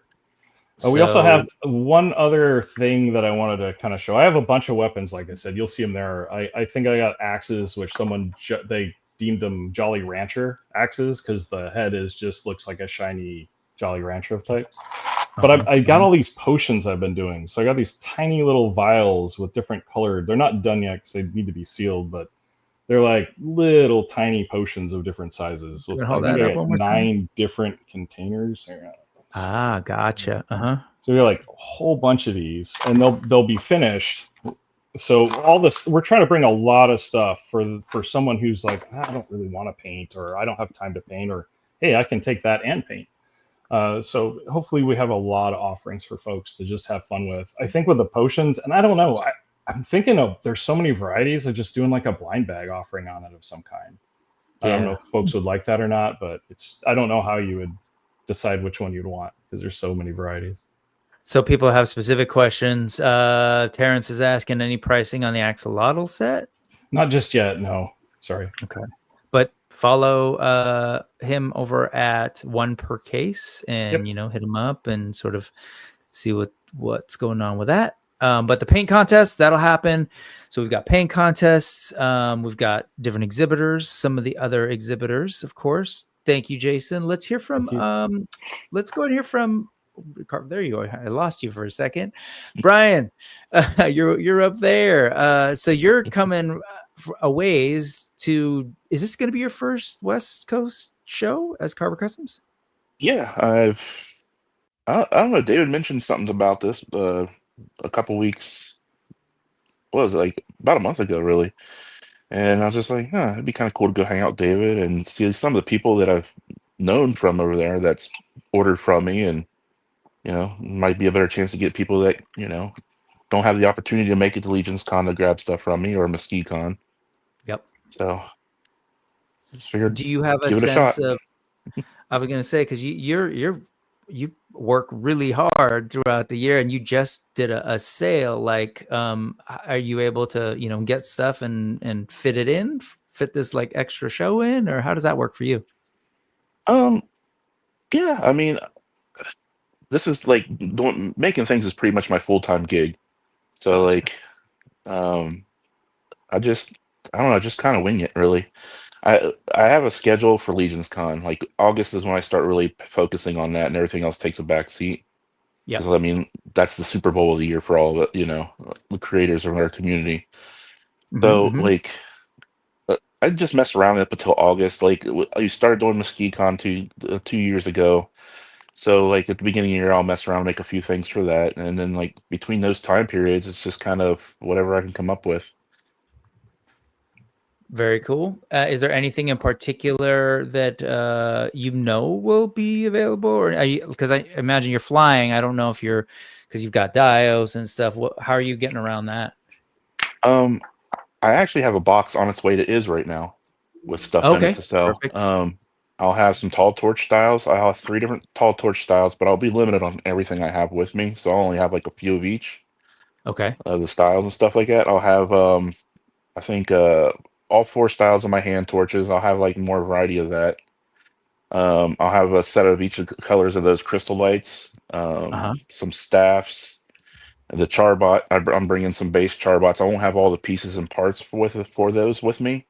We also have one other thing that I wanted to kind of show. I have a bunch of weapons, like I said. You'll see them there. I think I got axes, which they deemed them Jolly Rancher axes because the head looks like a shiny Jolly Rancher of types. But I got all these potions I've been doing. So I got these tiny little vials with different colored. They're not done yet because they need to be sealed, but they're like little tiny potions of different sizes. So I think I got 9 different containers. Gotcha. So you're like a whole bunch of these, and they'll be finished. So all this, we're trying to bring a lot of stuff for someone who's like, I don't really want to paint, or I don't have time to paint, or hey, I can take that and paint. So hopefully we have a lot of offerings for folks to just have fun with. I think with the potions, and I don't know, I'm thinking of, there's so many varieties of just doing like a blind bag offering on it of some kind. I don't know if folks would like that or not, but I don't know how you would decide which one you'd want because there's so many varieties. So people have specific questions. Terrence is asking, any pricing on the axolotl set? Not just yet, no. Sorry. Okay. But follow him over at One Per Case and, you know, hit him up and sort of see what's going on with that. But the paint contest, that'll happen. So we've got paint contests. We've got different exhibitors, some of the other exhibitors, of course. Thank you, Jason. Let's hear from, let's go and hear from, there you are. I lost you for a second. Brian, you're up there. So you're coming a ways to, is this going to be your first West Coast show as Karvar Kustoms? Yeah, I don't know. David mentioned something about this a couple weeks. What was it, like about a month ago, really? And I was just like, it'd be kind of cool to go hang out with David and see some of the people that I've known from over there that's ordered from me, and you know, might be a better chance to get people that, you know, don't have the opportunity to make it to Legion's Con to grab stuff from me, or Mesquite Con. Yep. So just figured, do you have a sense of, I was going to say, because you work really hard throughout the year, and you just did a sale. Like, are you able to, you know, get stuff and fit this like extra show in, or how does that work for you? Yeah, I mean, this is like making things is pretty much my full-time gig. So like, I don't know, just kind of wing it, really. I have a schedule for Legion's Con. Like August is when I start really focusing on that, and everything else takes a back seat. Yeah, because I mean that's the Super Bowl of the year for all the, you know, the creators of our community. So like, I just messed around up until August. Like you started doing Mesquite Con 2 years ago. So like at the beginning of the year, I'll mess around, make a few things for that, and then like between those time periods, it's just kind of whatever I can come up with. Very cool. Is there anything in particular that you know will be available, or are you, because I imagine you're flying? I don't know if you're, because you've got dios and stuff. How are you getting around that? I actually have a box on its way to Is right now with stuff in it to sell. Perfect. I'll have some tall torch styles. I'll have 3 different tall torch styles, but I'll be limited on everything I have with me, so I'll only have like a few of each. Okay. The styles and stuff like that. I'll have I think all 4 styles of my hand torches. I'll have like more variety of that. I'll have a set of each of the colors of those crystal lights. Some staffs. The charbot. I'm bringing some base charbots. I won't have all the pieces and parts for those with me,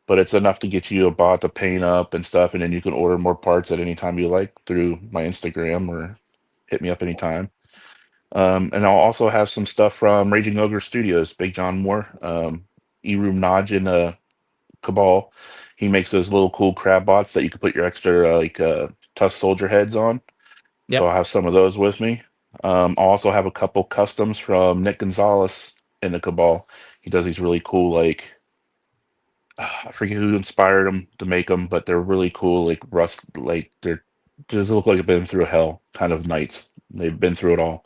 but it's enough to get you a bot to paint up and stuff, and then you can order more parts at any time you like through my Instagram or hit me up anytime. And I'll also have some stuff from Raging Ogre Studios, Big John Moore, Eroom Nodge, and Cabal. He makes those little cool crab bots that you can put your extra Tusk Soldier heads on. So I'll have some of those with me. I'll also have a couple customs from Nick Gonzalez in the Cabal. He does these really cool, I forget who inspired him to make them, but they're really cool, they're just look like they've been through hell kind of knights. They've been through it all,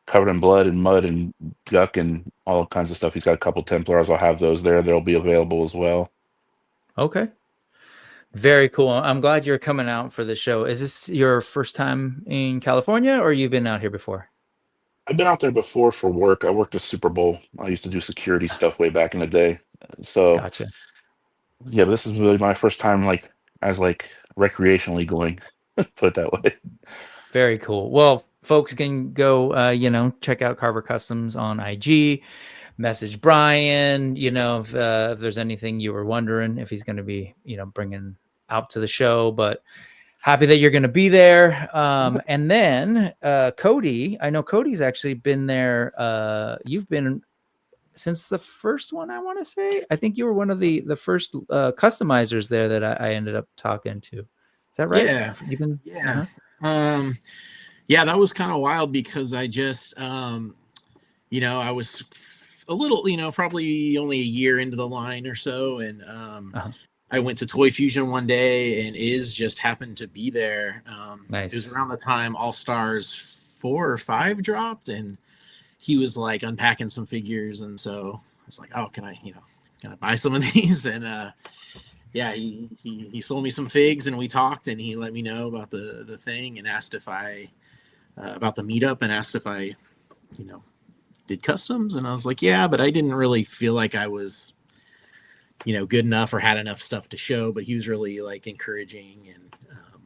covered in blood and mud and guck and all kinds of stuff. He's got a couple Templars. I'll have those there. They'll be available as well. Okay. Very cool. I'm glad you're coming out for the show. Is this your first time in California, or you've been out here before? I've been out there before for work. I worked at Super Bowl. I used to do security stuff way back in the day. So Gotcha. yeah, but this is really my first time as recreationally going, put it that way. Very cool. Well, folks can go, check out Karvar Kustoms on IG. Message Brian, if there's anything you were wondering if he's going to be, bringing out to the show, but happy that you're going to be there. And then Cody, I know Cody's actually been there. You've been since the first one, I want to say. I think you were one of the first customizers there that I ended up talking to. Is that right? Yeah. Yeah. Uh-huh. Yeah, that was kind of wild because I just, I was a little, probably only a year into the line or so. And I went to Toy Fusion one day and Iz just happened to be there. Nice. It was around the time All Stars 4 or 5 dropped, and he was like unpacking some figures. And so I was like, oh, can I buy some of these? And yeah, he sold me some figs and we talked and he let me know about the thing and asked if I, about the meetup, and asked if I, did customs. And I was like, yeah, but I didn't really feel like I was, good enough or had enough stuff to show, but he was really encouraging. And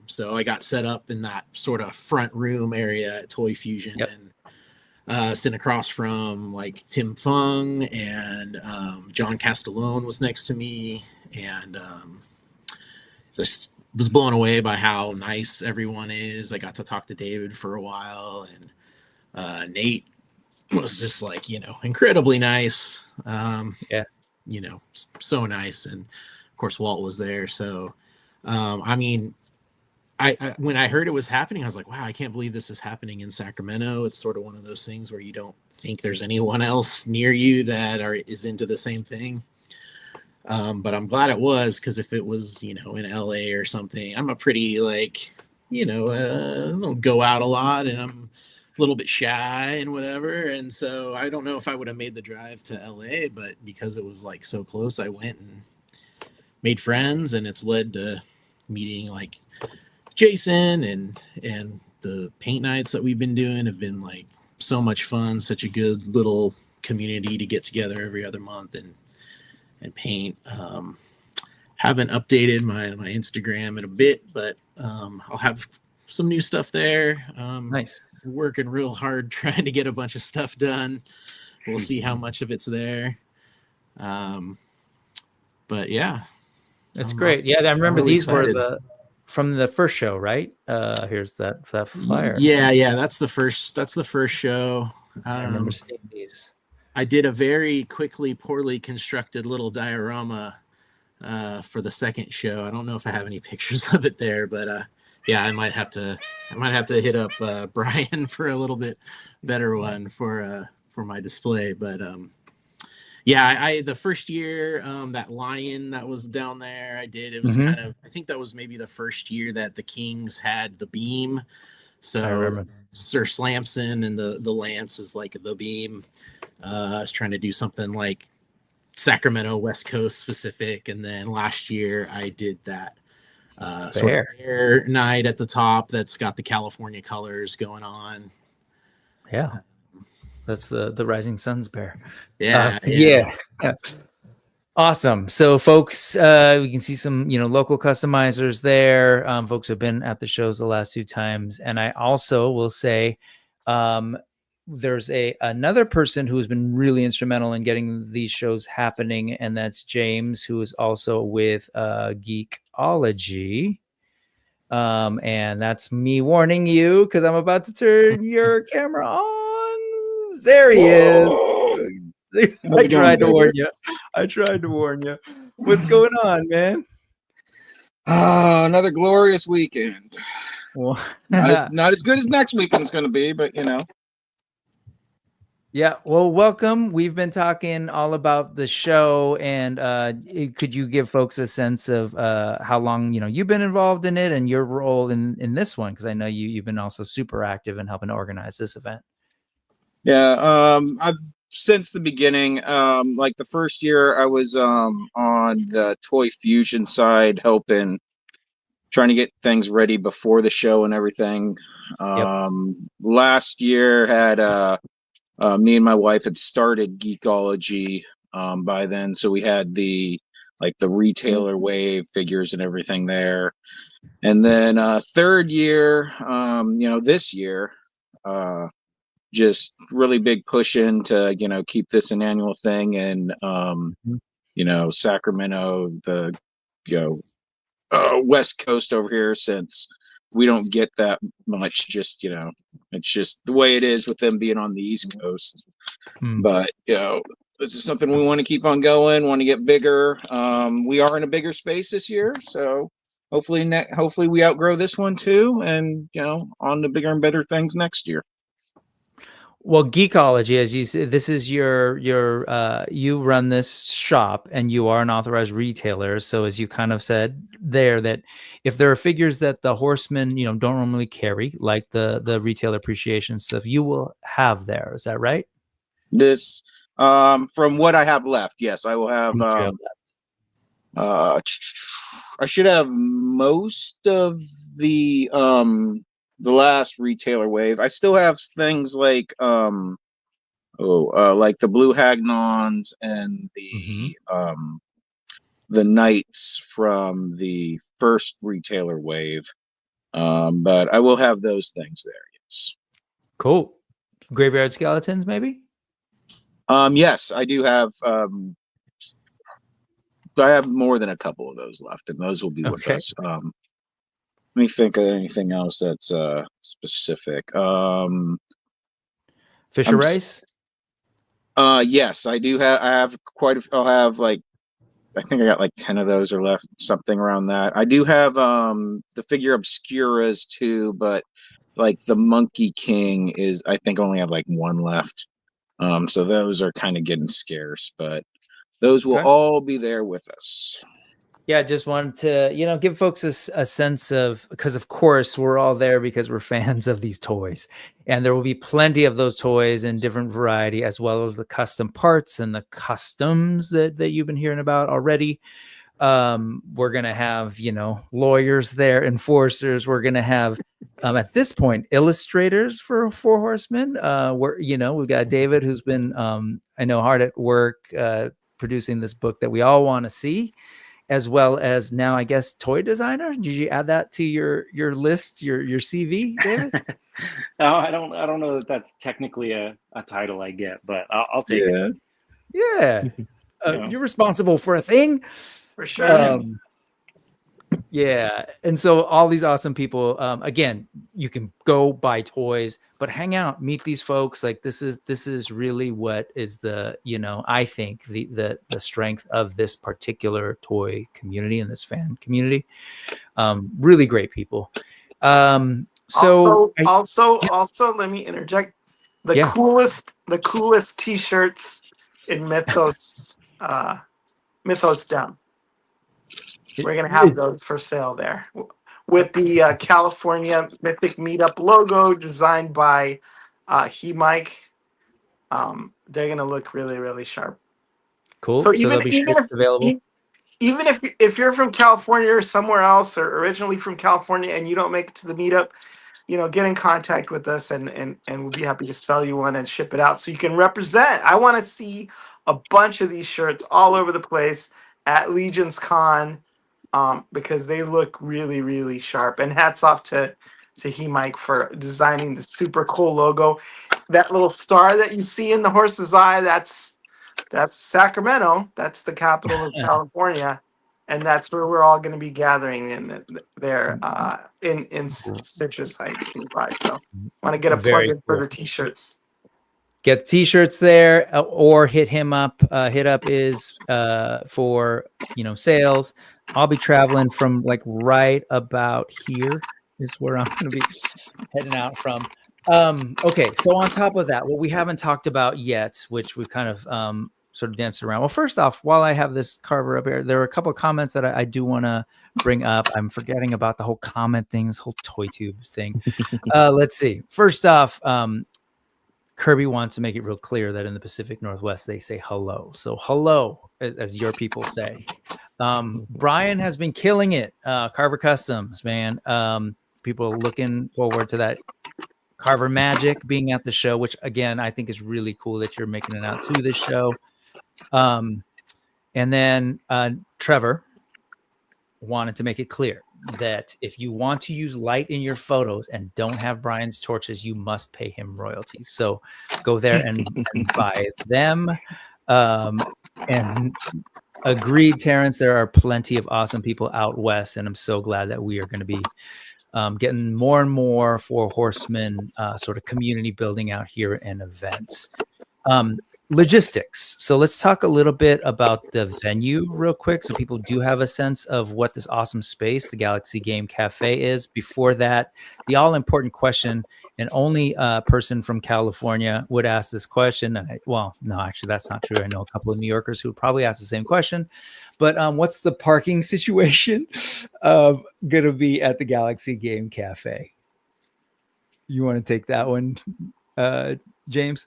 so I got set up in that sort of front room area at Toy Fusion. Yep. And sitting across from Tim Fung and John Castellone was next to me, and just was blown away by how nice everyone is. I got to talk to David for a while, and Nate was just incredibly nice. Yeah. So nice. And of course Walt was there. So I when I heard it was happening, I was like, wow, I can't believe this is happening in Sacramento. It's sort of one of those things where you don't think there's anyone else near you that is into the same thing. But I'm glad it was, because if it was, in LA or something, I'm a pretty I don't go out a lot and I'm a little bit shy and whatever. And so I don't know if I would have made the drive to LA, but because it was so close, I went and made friends, and it's led to meeting Jason, and the paint nights that we've been doing have been so much fun, such a good little community to get together every other month and paint. Haven't updated my Instagram in a bit, but I'll have some new stuff there. Nice. Working real hard trying to get a bunch of stuff done. We'll see how much of it's there. But yeah, That's great. Yeah, I remember really these excited. were from the first show, right? Here's that flyer. Yeah, that's the first show. I remember seeing these. I did a very poorly constructed little diorama for the second show. I don't know if I have any pictures of it there, but yeah, I might have to hit up Brian for a little bit better one for my display. But yeah, the first year, that lion that was down there, I did. It was kind of, I think that was maybe the first year that the Kings had the beam. So Sir Slamson and the lance is the beam. I was trying to do something Sacramento West Coast specific, and then last year I did that sort of bear night at the top that's got the California colors going on. Yeah, that's the Rising Suns bear. Yeah. Awesome. So folks, we can see some local customizers there. Folks have been at the shows the last 2 times, and I also will say there's another person who has been really instrumental in getting these shows happening, and that's James, who is also with Geekology. And that's me warning you, because I'm about to turn your camera on. There he Whoa. is. How's I it going, tried to warn Gregor? you. I tried to warn you. What's going on, man? Another glorious weekend. Well, Not as good as next weekend's going to be, but you know. yeah. Well, welcome. We've been talking all about the show, and could you give folks a sense of how long you've been involved in it and your role in this one? Because I know you've been also super active in helping to organize this event. Yeah, I've since the beginning, like the first year I was on the Toy Fusion side helping trying to get things ready before the show and everything. Yep. Last year had me and my wife had started Geekology by then, so we had the retailer wave figures and everything there. And then third year, this year, just really big push in to keep this an annual thing, and Sacramento, the West Coast over here, since we don't get that much. Just it's just the way it is with them being on the East Coast. But this is something we want to keep on going. Want to get bigger. We are in a bigger space this year, so hopefully we outgrow this one too, and on to bigger and better things next year. Well, Geekology, as you said, this is your you run this shop and you are an authorized retailer. So as you kind of said there, that if there are figures that the horsemen, don't normally carry, like the retail appreciation stuff, you will have there. Is that right? This, from what I have left, yes, I will have. I should have most of the last retailer wave. I still have things like like the blue Hagnons and the knights from the first retailer wave. But I will have those things there. Yes. Cool. Graveyard skeletons, maybe. Yes, I do have. I have more than a couple of those left, and those will be with us. Let me think of anything else that's specific. Fisher Rice. Yes, I do have. I have quite a. I'll have I think I got 10 of those or left, something around that. I do have the figure Obscuras too, but the Monkey King is, I think, only have one left. So those are kind of getting scarce, but those will all be there with us. Yeah, I just wanted to, give folks a sense of, because of course we're all there because we're fans of these toys, and there will be plenty of those toys in different variety, as well as the custom parts and the customs that you've been hearing about already. We're going to have, lawyers there, enforcers. We're going to have, at this point, illustrators for Four Horsemen. We've got David, who's been, I know, hard at work producing this book that we all want to see, as well as now, I guess, toy designer. Did you add that to your list, your CV, David? No, I don't know that that's technically a title I get, but I'll take it. Yeah. You're responsible for a thing. For sure. Yeah. And so all these awesome people, again, you can go buy toys, but hang out, meet these folks. This is really what is the, I think the strength of this particular toy community and this fan community. Really great people. Also, let me interject. The coolest t-shirts in Mythos down. We're going to have those for sale there with the California Mythic Meetup logo designed by Mike. They're going to look really, really sharp. Cool. So even if you're from California or somewhere else, or originally from California, and you don't make it to the meetup, get in contact with us and we'll be happy to sell you one and ship it out so you can represent. I want to see a bunch of these shirts all over the place at Legion's Con. Because they look really, really sharp. And hats off to Mike for designing the super cool logo. That little star that you see in the horse's eye, that's Sacramento. That's the capital of California. And that's where we're all going to be gathering in Citrus Heights nearby. So want to get a plug in for the t-shirts. get t-shirts there, or hit him up. Hit up is for sales. I'll be traveling from like right about here is where I'm going to be heading out from. Okay, so on top of that, what we haven't talked about yet, which we've kind of sort of danced around. Well, first off, while I have this Karvar up here, there are a couple of comments that I do want to bring up. I'm forgetting about the whole comment thing, this whole toy tube thing. Let's see. First off, Kirby wants to make it real clear that in the Pacific Northwest, they say hello. So hello, as your people say. Brian has been killing it. Karvar Kustoms, man. People are looking forward to that Karvar Magic being at the show, which again, I think is really cool that you're making it out to this show. And then Trevor wanted to make it clear that if you want to use light in your photos and don't have Brian's torches, you must pay him royalties. So go there and buy them. And agreed, Terrence, there are plenty of awesome people out west, and I'm so glad that we are going to be getting more and more for Horsemen sort of community building out here and events. Logistics. So let's talk a little bit about the venue real quick so people do have a sense of what this awesome space, the Galaxy Game Cafe, is. Before that, the all-important question, and only person from California would ask this question. Well, no, actually, that's not true. I know a couple of New Yorkers who would probably ask the same question. But what's the parking situation going to be at the Galaxy Game Cafe? You want to take that one, James?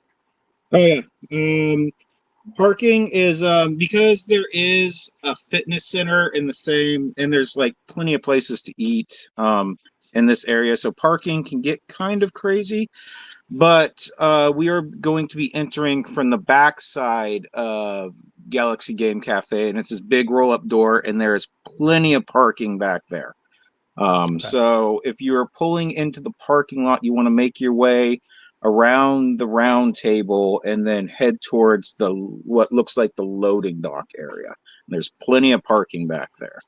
Oh yeah. Parking is because there is a fitness center in the same, and there's like plenty of places to eat in this area, so parking can get kind of crazy. But we are going to be entering from the backside of Galaxy Game Cafe, and it's this big roll-up door, and there is plenty of parking back there. So if you're pulling into the parking lot, you want to make your way around the round table and then head towards the what looks like the loading dock area. There's plenty of parking back there.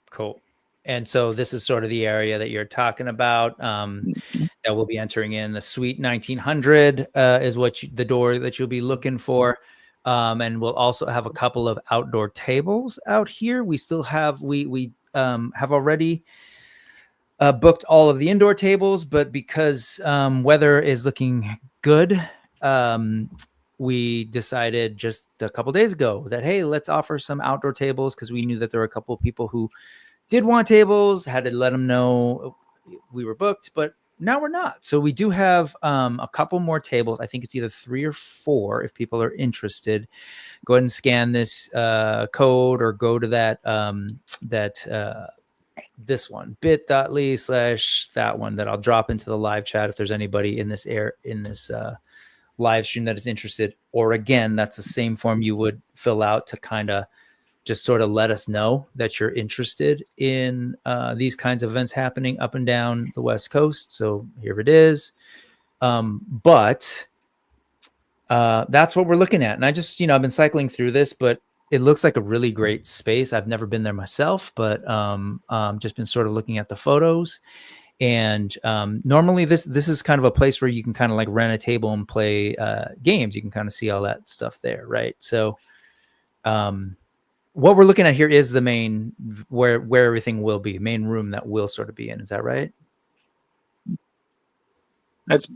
Cool. And so this is sort of the area that you're talking about that we'll be entering in. The Suite 1900 is the door that you'll be looking for. And we'll also have a couple of outdoor tables out here. We still have, we have already booked all of the indoor tables, but because weather is looking good, we decided just a couple days ago that, hey, let's offer some outdoor tables, because we knew that there were a couple of people who did want tables, had to let them know we were booked, but now we're not. So we do have a couple more tables. I think it's either 3 or 4 if people are interested. Go ahead and scan this code or go to that this one, bit.ly/that one that I'll drop into the live chat if there's anybody in this live stream that is interested. Or again, that's the same form you would fill out to kind of just sort of let us know that you're interested in these kinds of events happening up and down the West Coast. So here it is. But that's what we're looking at. And I just, I've been cycling through this, but it looks like a really great space. I've never been there myself, but just been sort of looking at the photos. And normally this is kind of a place where you can kind of like rent a table and play games. You can kind of see all that stuff there, right? So what we're looking at here is the main, where everything will be, main room that we'll sort of be in. Is that right? That's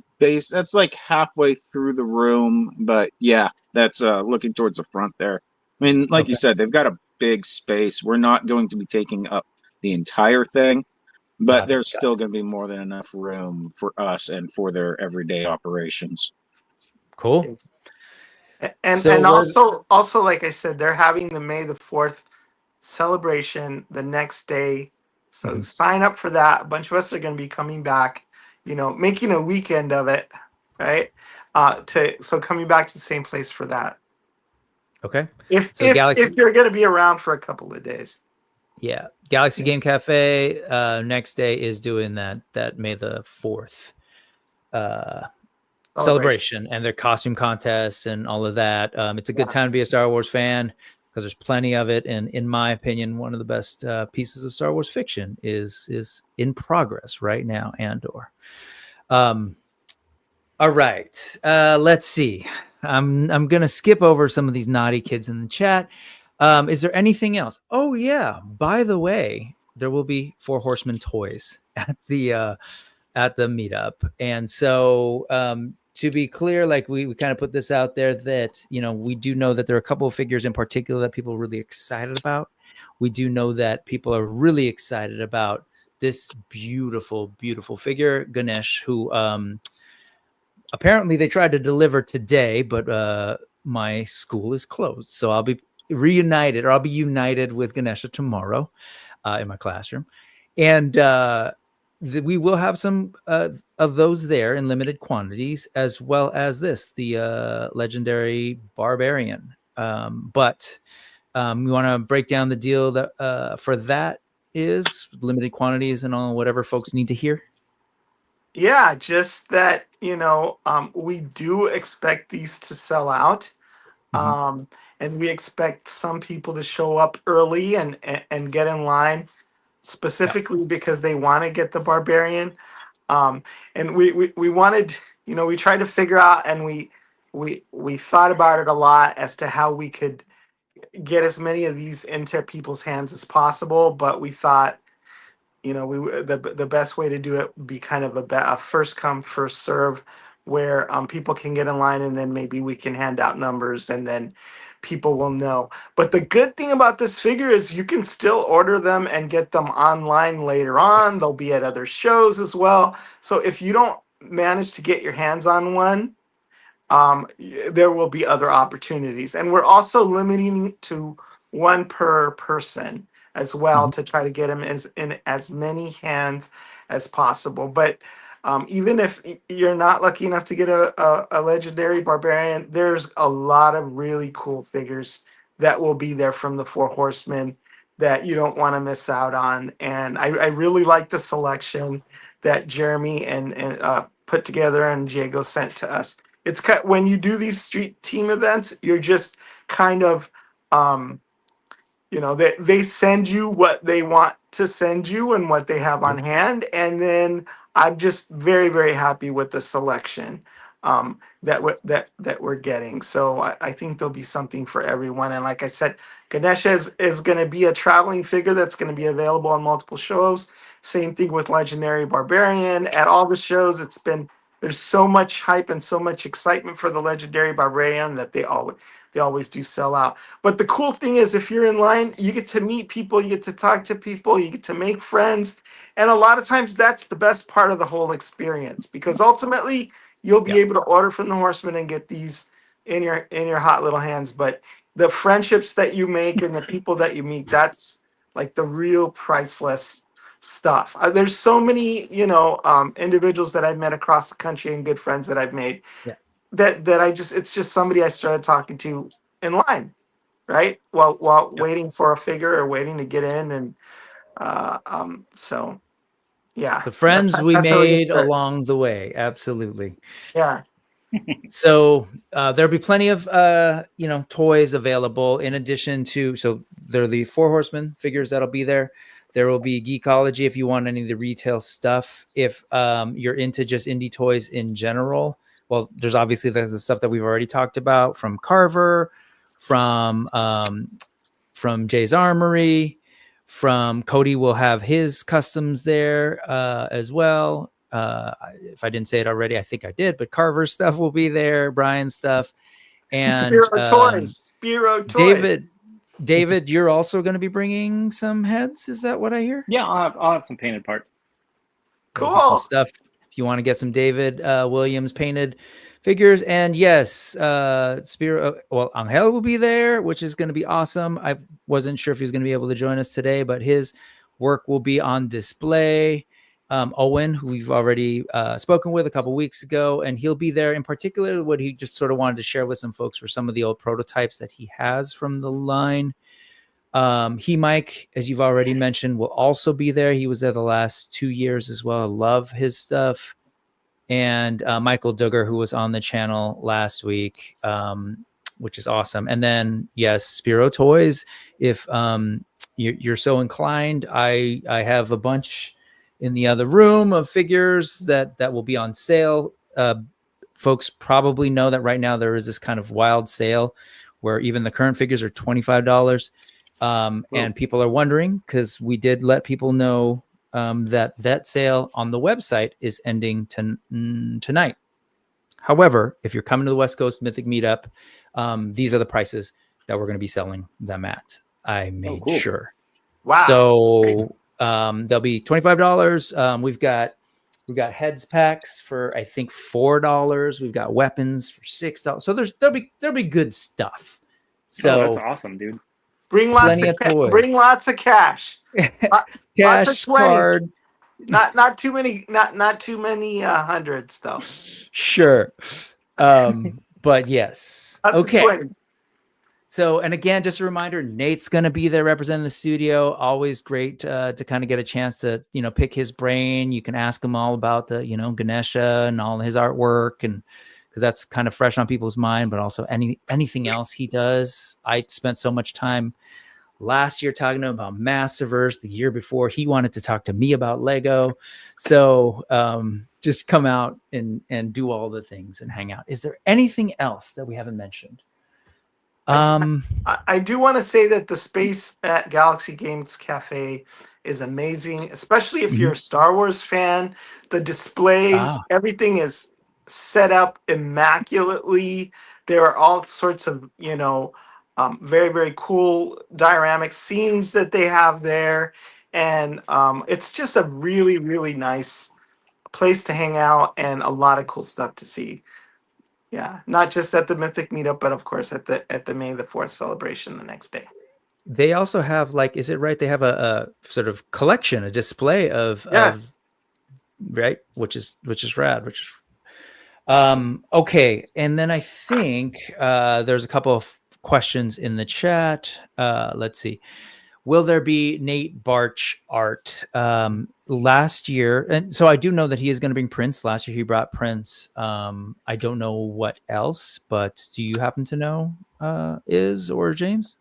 like halfway through the room, but yeah, that's looking towards the front there. I mean, like you said, they've got a big space. We're not going to be taking up the entire thing, but there's still going to be more than enough room for us and for their everyday operations. Cool. And also, like I said, they're having the May the 4th celebration the next day. So sign up for that. A bunch of us are going to be coming back, making a weekend of it, right? So coming back to the same place for that. Okay. If you're going to be around for a couple of days. Yeah. Galaxy Game Cafe next day is doing that May the 4th celebration and their costume contests and all of that. It's a good time to be a Star Wars fan because there's plenty of it. And in my opinion, one of the best pieces of Star Wars fiction is in progress right now, Andor. All right. Let's see. I'm gonna skip over some of these naughty kids in the chat. Is there anything else? Oh yeah. By the way, there will be Four Horsemen toys at the meetup, and so to be clear, like we kind of put this out there that we do know that there are a couple of figures in particular that people are really excited about. We do know that people are really excited about this beautiful, beautiful figure, Ganesh, who apparently they tried to deliver today, but my school is closed. So I'll be united with Ganesha tomorrow in my classroom. And we will have some of those there in limited quantities, as well as the legendary Barbarian. But we want to break down the deal that for that is limited quantities and all whatever folks need to hear. Yeah, just that, we do expect these to sell out. And we expect some people to show up early and get in line specifically because they want to get the Barbarian. And we wanted, we tried to figure out, and we thought about it a lot as to how we could get as many of these into people's hands as possible. But we thought, the best way to do it would be kind of a first come first serve, where people can get in line, and then maybe we can hand out numbers, and then people will know. But the good thing about this figure is you can still order them and get them online later on. They'll be at other shows as well. So if you don't manage to get your hands on one, there will be other opportunities. And we're also limiting to one per person as well, to try to get them in as many hands as possible. But even if you're not lucky enough to get a legendary Barbarian, there's a lot of really cool figures that will be there from the Four Horsemen that you don't want to miss out on. And I really like the selection that Jeremy and put together and Diego sent to us. It's when you do these street team events, you're just kind of they send you what they want to send you and what they have on hand, and then I'm just very, very happy with the selection that we're getting. So I think there'll be something for everyone. And like I said, Ganesha is going to be a traveling figure that's going to be available on multiple shows. Same thing with Legendary Barbarian. At all the shows, there's so much hype and so much excitement for the Legendary Barbarian that they always do sell out. But the cool thing is, if you're in line, you get to meet people, you get to talk to people, you get to make friends. And a lot of times that's the best part of the whole experience, because ultimately you'll be able to order from the Horsemen and get these in your hot little hands. But the friendships that you make and the people that you meet, that's like the real priceless stuff. There's so many, individuals that I've met across the country and good friends that I've made. Yeah. That it's just somebody I started talking to in line, right? While waiting for a figure or waiting to get in. And so yeah. The friends we that's how we made get there. along the way. Absolutely. Yeah. So there'll be plenty of toys available in addition to, so there are the Four Horsemen figures that'll be there. There will be Geekology if you want any of the retail stuff. If you're into just indie toys in general, well, there's obviously the stuff that we've already talked about from Karvar, from Jay's Armory, from Cody will have his customs there as well. If I didn't say it already, I think I did, but Karvar's stuff will be there, Brian's stuff, and Spiro Toys. David, you're also going to be bringing some heads. Is that what I hear? Yeah, I'll have some painted parts. Cool. Some stuff if you want to get some David Williams painted figures. And yes, Spiro, Angel will be there, which is going to be awesome. I wasn't sure if he was going to be able to join us today, but his work will be on display. Owen, who we've already spoken with a couple weeks ago, and he'll be there. In particular, what he just sort of wanted to share with some folks were some of the old prototypes that he has from the line. Mike, as you've already mentioned, will also be there. He was there the last 2 years as well. I love his stuff. And Michael Duggar, who was on the channel last week, which is awesome. And then, yes, Spiro Toys. If you're so inclined, I have a bunch in the other room of figures that will be on sale. folks probably know that right now there is this kind of wild sale where even the current figures are $25. And people are wondering, because we did let people know that sale on the website is ending tonight. However, if you're coming to the West Coast Mythic Meetup, these are the prices that we're going to be selling them at. I made sure. Wow. So they'll be $25. We've got heads packs for I think $4. We've got weapons for $6. So there'll be good stuff. So that's awesome, dude. Bring lots of toys. Bring lots of cash. Cash, lots of 20s. card. Not too many. Not too many hundreds though. Sure. But yes. Lots of Okay. 20s. So, and again, just a reminder, Nate's going to be there representing the studio. Always great to kind of get a chance to, pick his brain. You can ask him all about the, Ganesha and all his artwork, and because that's kind of fresh on people's mind, but also anything else he does. I spent so much time last year talking to him about Masterverse. The year before, he wanted to talk to me about Lego. So just come out and do all the things and hang out. Is there anything else that we haven't mentioned? I do want to say that the space at Galaxy Games Cafe is amazing, especially if you're a Star Wars fan. The displays, everything is set up immaculately. There are all sorts of, very, very cool dioramic scenes that they have there. And it's just a really, really nice place to hang out and a lot of cool stuff to see. Yeah, not just at the Mythic Meetup, but of course at the May the 4th celebration the next day. They also have, is it right? They have a sort of collection, a display of yes, right, which is rad. Okay, and then I think there's a couple of questions in the chat. Let's see. Will there be Nate Barch art? Last year, and so I do know that he is going to bring prints. Last year he brought prints. I don't know what else, but do you happen to know, or James?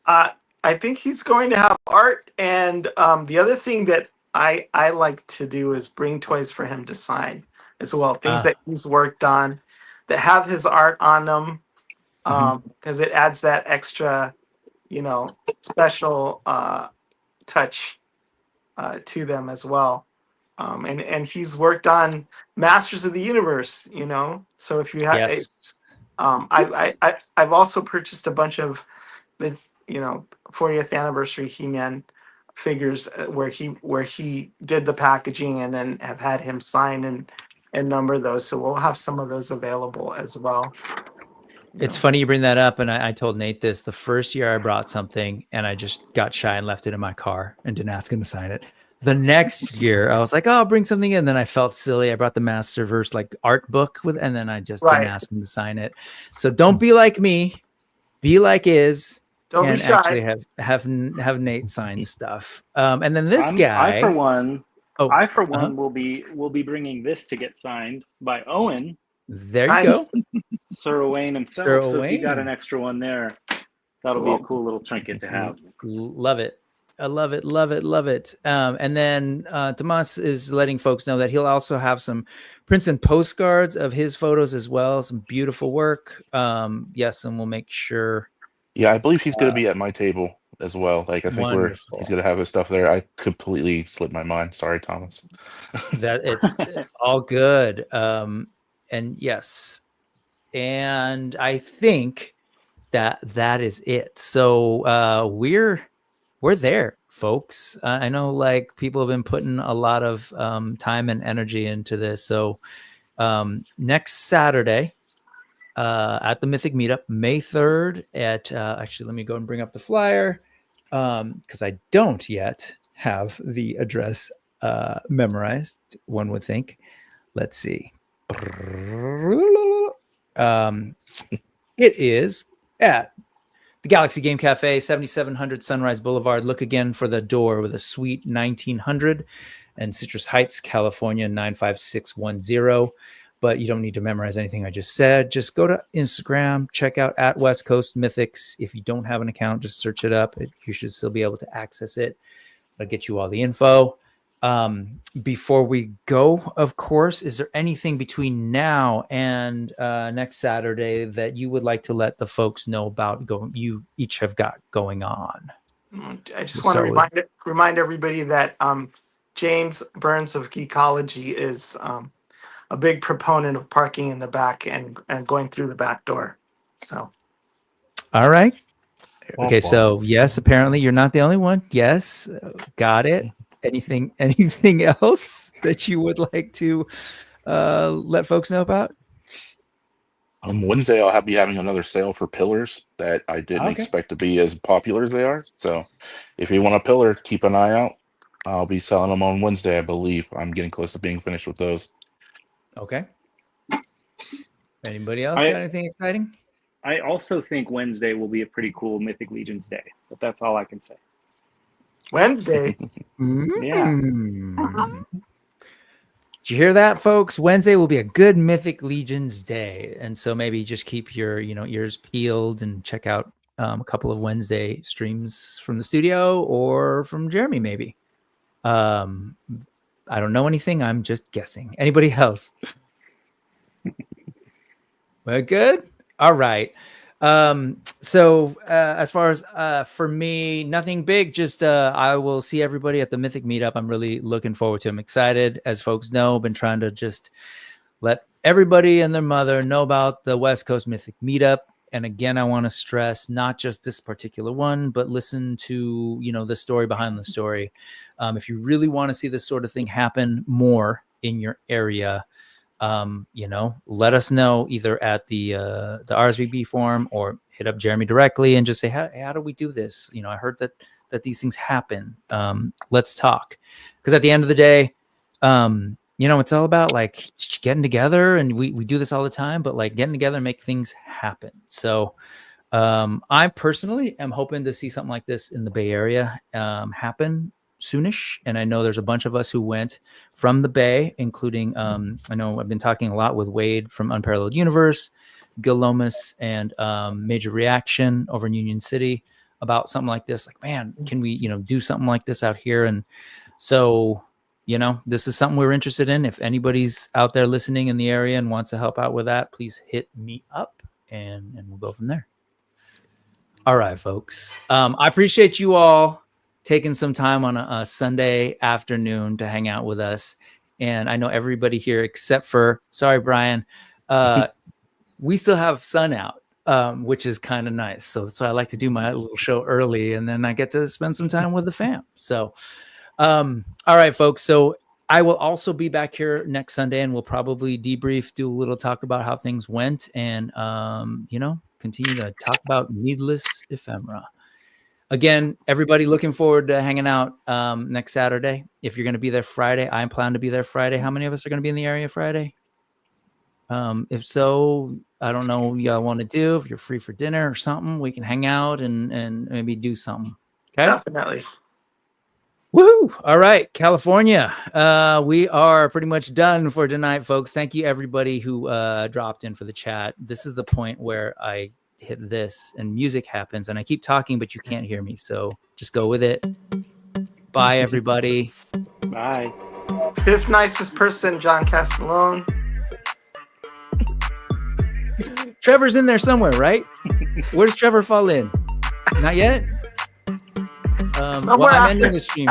I think he's going to have art, and the other thing that I like to do is bring toys for him to sign as well. Things that he's worked on that have his art on them, because it adds that extra, special touch to them as well. And he's worked on Masters of the Universe, So if you have, yes. I've also purchased a bunch of the 40th anniversary He-Man figures where he did the packaging, and then have had him sign and number those. So we'll have some of those available as well. It's funny you bring that up, and I told Nate this the first year I brought something, and I just got shy and left it in my car and didn't ask him to sign it. The next year, I was like, "Oh, I'll bring something in." Then I felt silly. I brought the Masterverse art book and then I just didn't ask him to sign it. So don't be like me. Be like Iz. Don't and be shy. Actually, have Nate sign stuff. And then this guy, I for one will be bringing this to get signed by Owen. There you go. Sir Owain himself. Sir so Owain. if you got an extra one there, that'll be a cool little trinket to have. Love it. I love it. Love it. Love it. And then Tomas is letting folks know that he'll also have some prints and postcards of his photos as well. Some beautiful work. Yes, and we'll make sure. Yeah, I believe he's going to be at my table as well. I think he's going to have his stuff there. I completely slipped my mind. Sorry, Thomas. That it's all good. And yes, and I think that is it. So we're there, folks. I know people have been putting a lot of time and energy into this. So next Saturday at the Mythic Meetup, May 3rd at actually, let me go and bring up the flyer because I don't yet have the address memorized, one would think. Let's see. It is at the Galaxy Game Cafe, 7700 Sunrise Boulevard. Look again for the door with a suite 1900 and Citrus Heights, California, 95610. But you don't need to memorize anything I just said. Just go to Instagram, check out at West Coast Mythics. If you don't have an account, just search it up. You should still be able to access it. I'll get you all the info. Before we go, of course, is there anything between now and next Saturday that you would like to let the folks know about you each have got going on? I just want to remind everybody that James Burns of Geekology is a big proponent of parking in the back and going through the back door. So, all right. Okay, so yes, apparently you're not the only one. Yes, got it. Anything else that you would like to let folks know about? Wednesday, I'll be having another sale for pillars that I didn't expect to be as popular as they are. So if you want a pillar, keep an eye out. I'll be selling them on Wednesday, I believe. I'm getting close to being finished with those. Okay. Anybody else got anything exciting? I also think Wednesday will be a pretty cool Mythic Legions day, but that's all I can say. Wednesday? Yeah. Did you hear that, folks? Wednesday will be a good Mythic Legions day. And so maybe just keep your ears peeled and check out a couple of Wednesday streams from the studio or from Jeremy, maybe. I don't know anything. I'm just guessing. Anybody else? We're good? All right. So as far as for me, nothing big, just I will see everybody at the Mythic Meetup. I'm really looking forward to it. I'm excited. As folks know, I've been trying to just let everybody and their mother know about the West Coast Mythic Meetup. And again, I want to stress not just this particular one, but listen to, the story behind the story. If you really want to see this sort of thing happen more in your area, let us know either at the RSVP form or hit up Jeremy directly and just say, how do we do this? I heard that these things happen. Let's talk. Because at the end of the day, it's all about like getting together, and we do this all the time, but like getting together and make things happen. So I personally am hoping to see something like this in the Bay Area happen soonish. And I know there's a bunch of us who went from the Bay, including I know I've been talking a lot with Wade from Unparalleled Universe, Gil Lomas, and Major Reaction over in Union City about something like this. Like, man, can we do something like this out here? And so this is something we're interested in. If anybody's out there listening in the area and wants to help out with that, please hit me up and we'll go from there. All right, folks. I appreciate you all taking some time on a Sunday afternoon to hang out with us. And I know everybody here, except for, sorry, Brian, we still have sun out, which is kind of nice. So that's why I like to do my little show early, and then I get to spend some time with the fam. So, all right, folks. So I will also be back here next Sunday, and we'll probably debrief, do a little talk about how things went, and, continue to talk about needless ephemera. Again, everybody looking forward to hanging out next Saturday. If you're going to be there Friday, I plan to be there Friday. How many of us are going to be in the area Friday? If so, I don't know what y'all want to do. If you're free for dinner or something, we can hang out and maybe do something. Okay? Definitely. Woo! All right, California. We are pretty much done for tonight, folks. Thank you, everybody who dropped in for the chat. This is the point where I hit this and music happens, and I keep talking, but you can't hear me. So just go with it. Bye, everybody. Bye. Fifth nicest person, John Castellone. Trevor's in there somewhere, right? Where does Trevor fall in? Not yet. I'm ending the stream.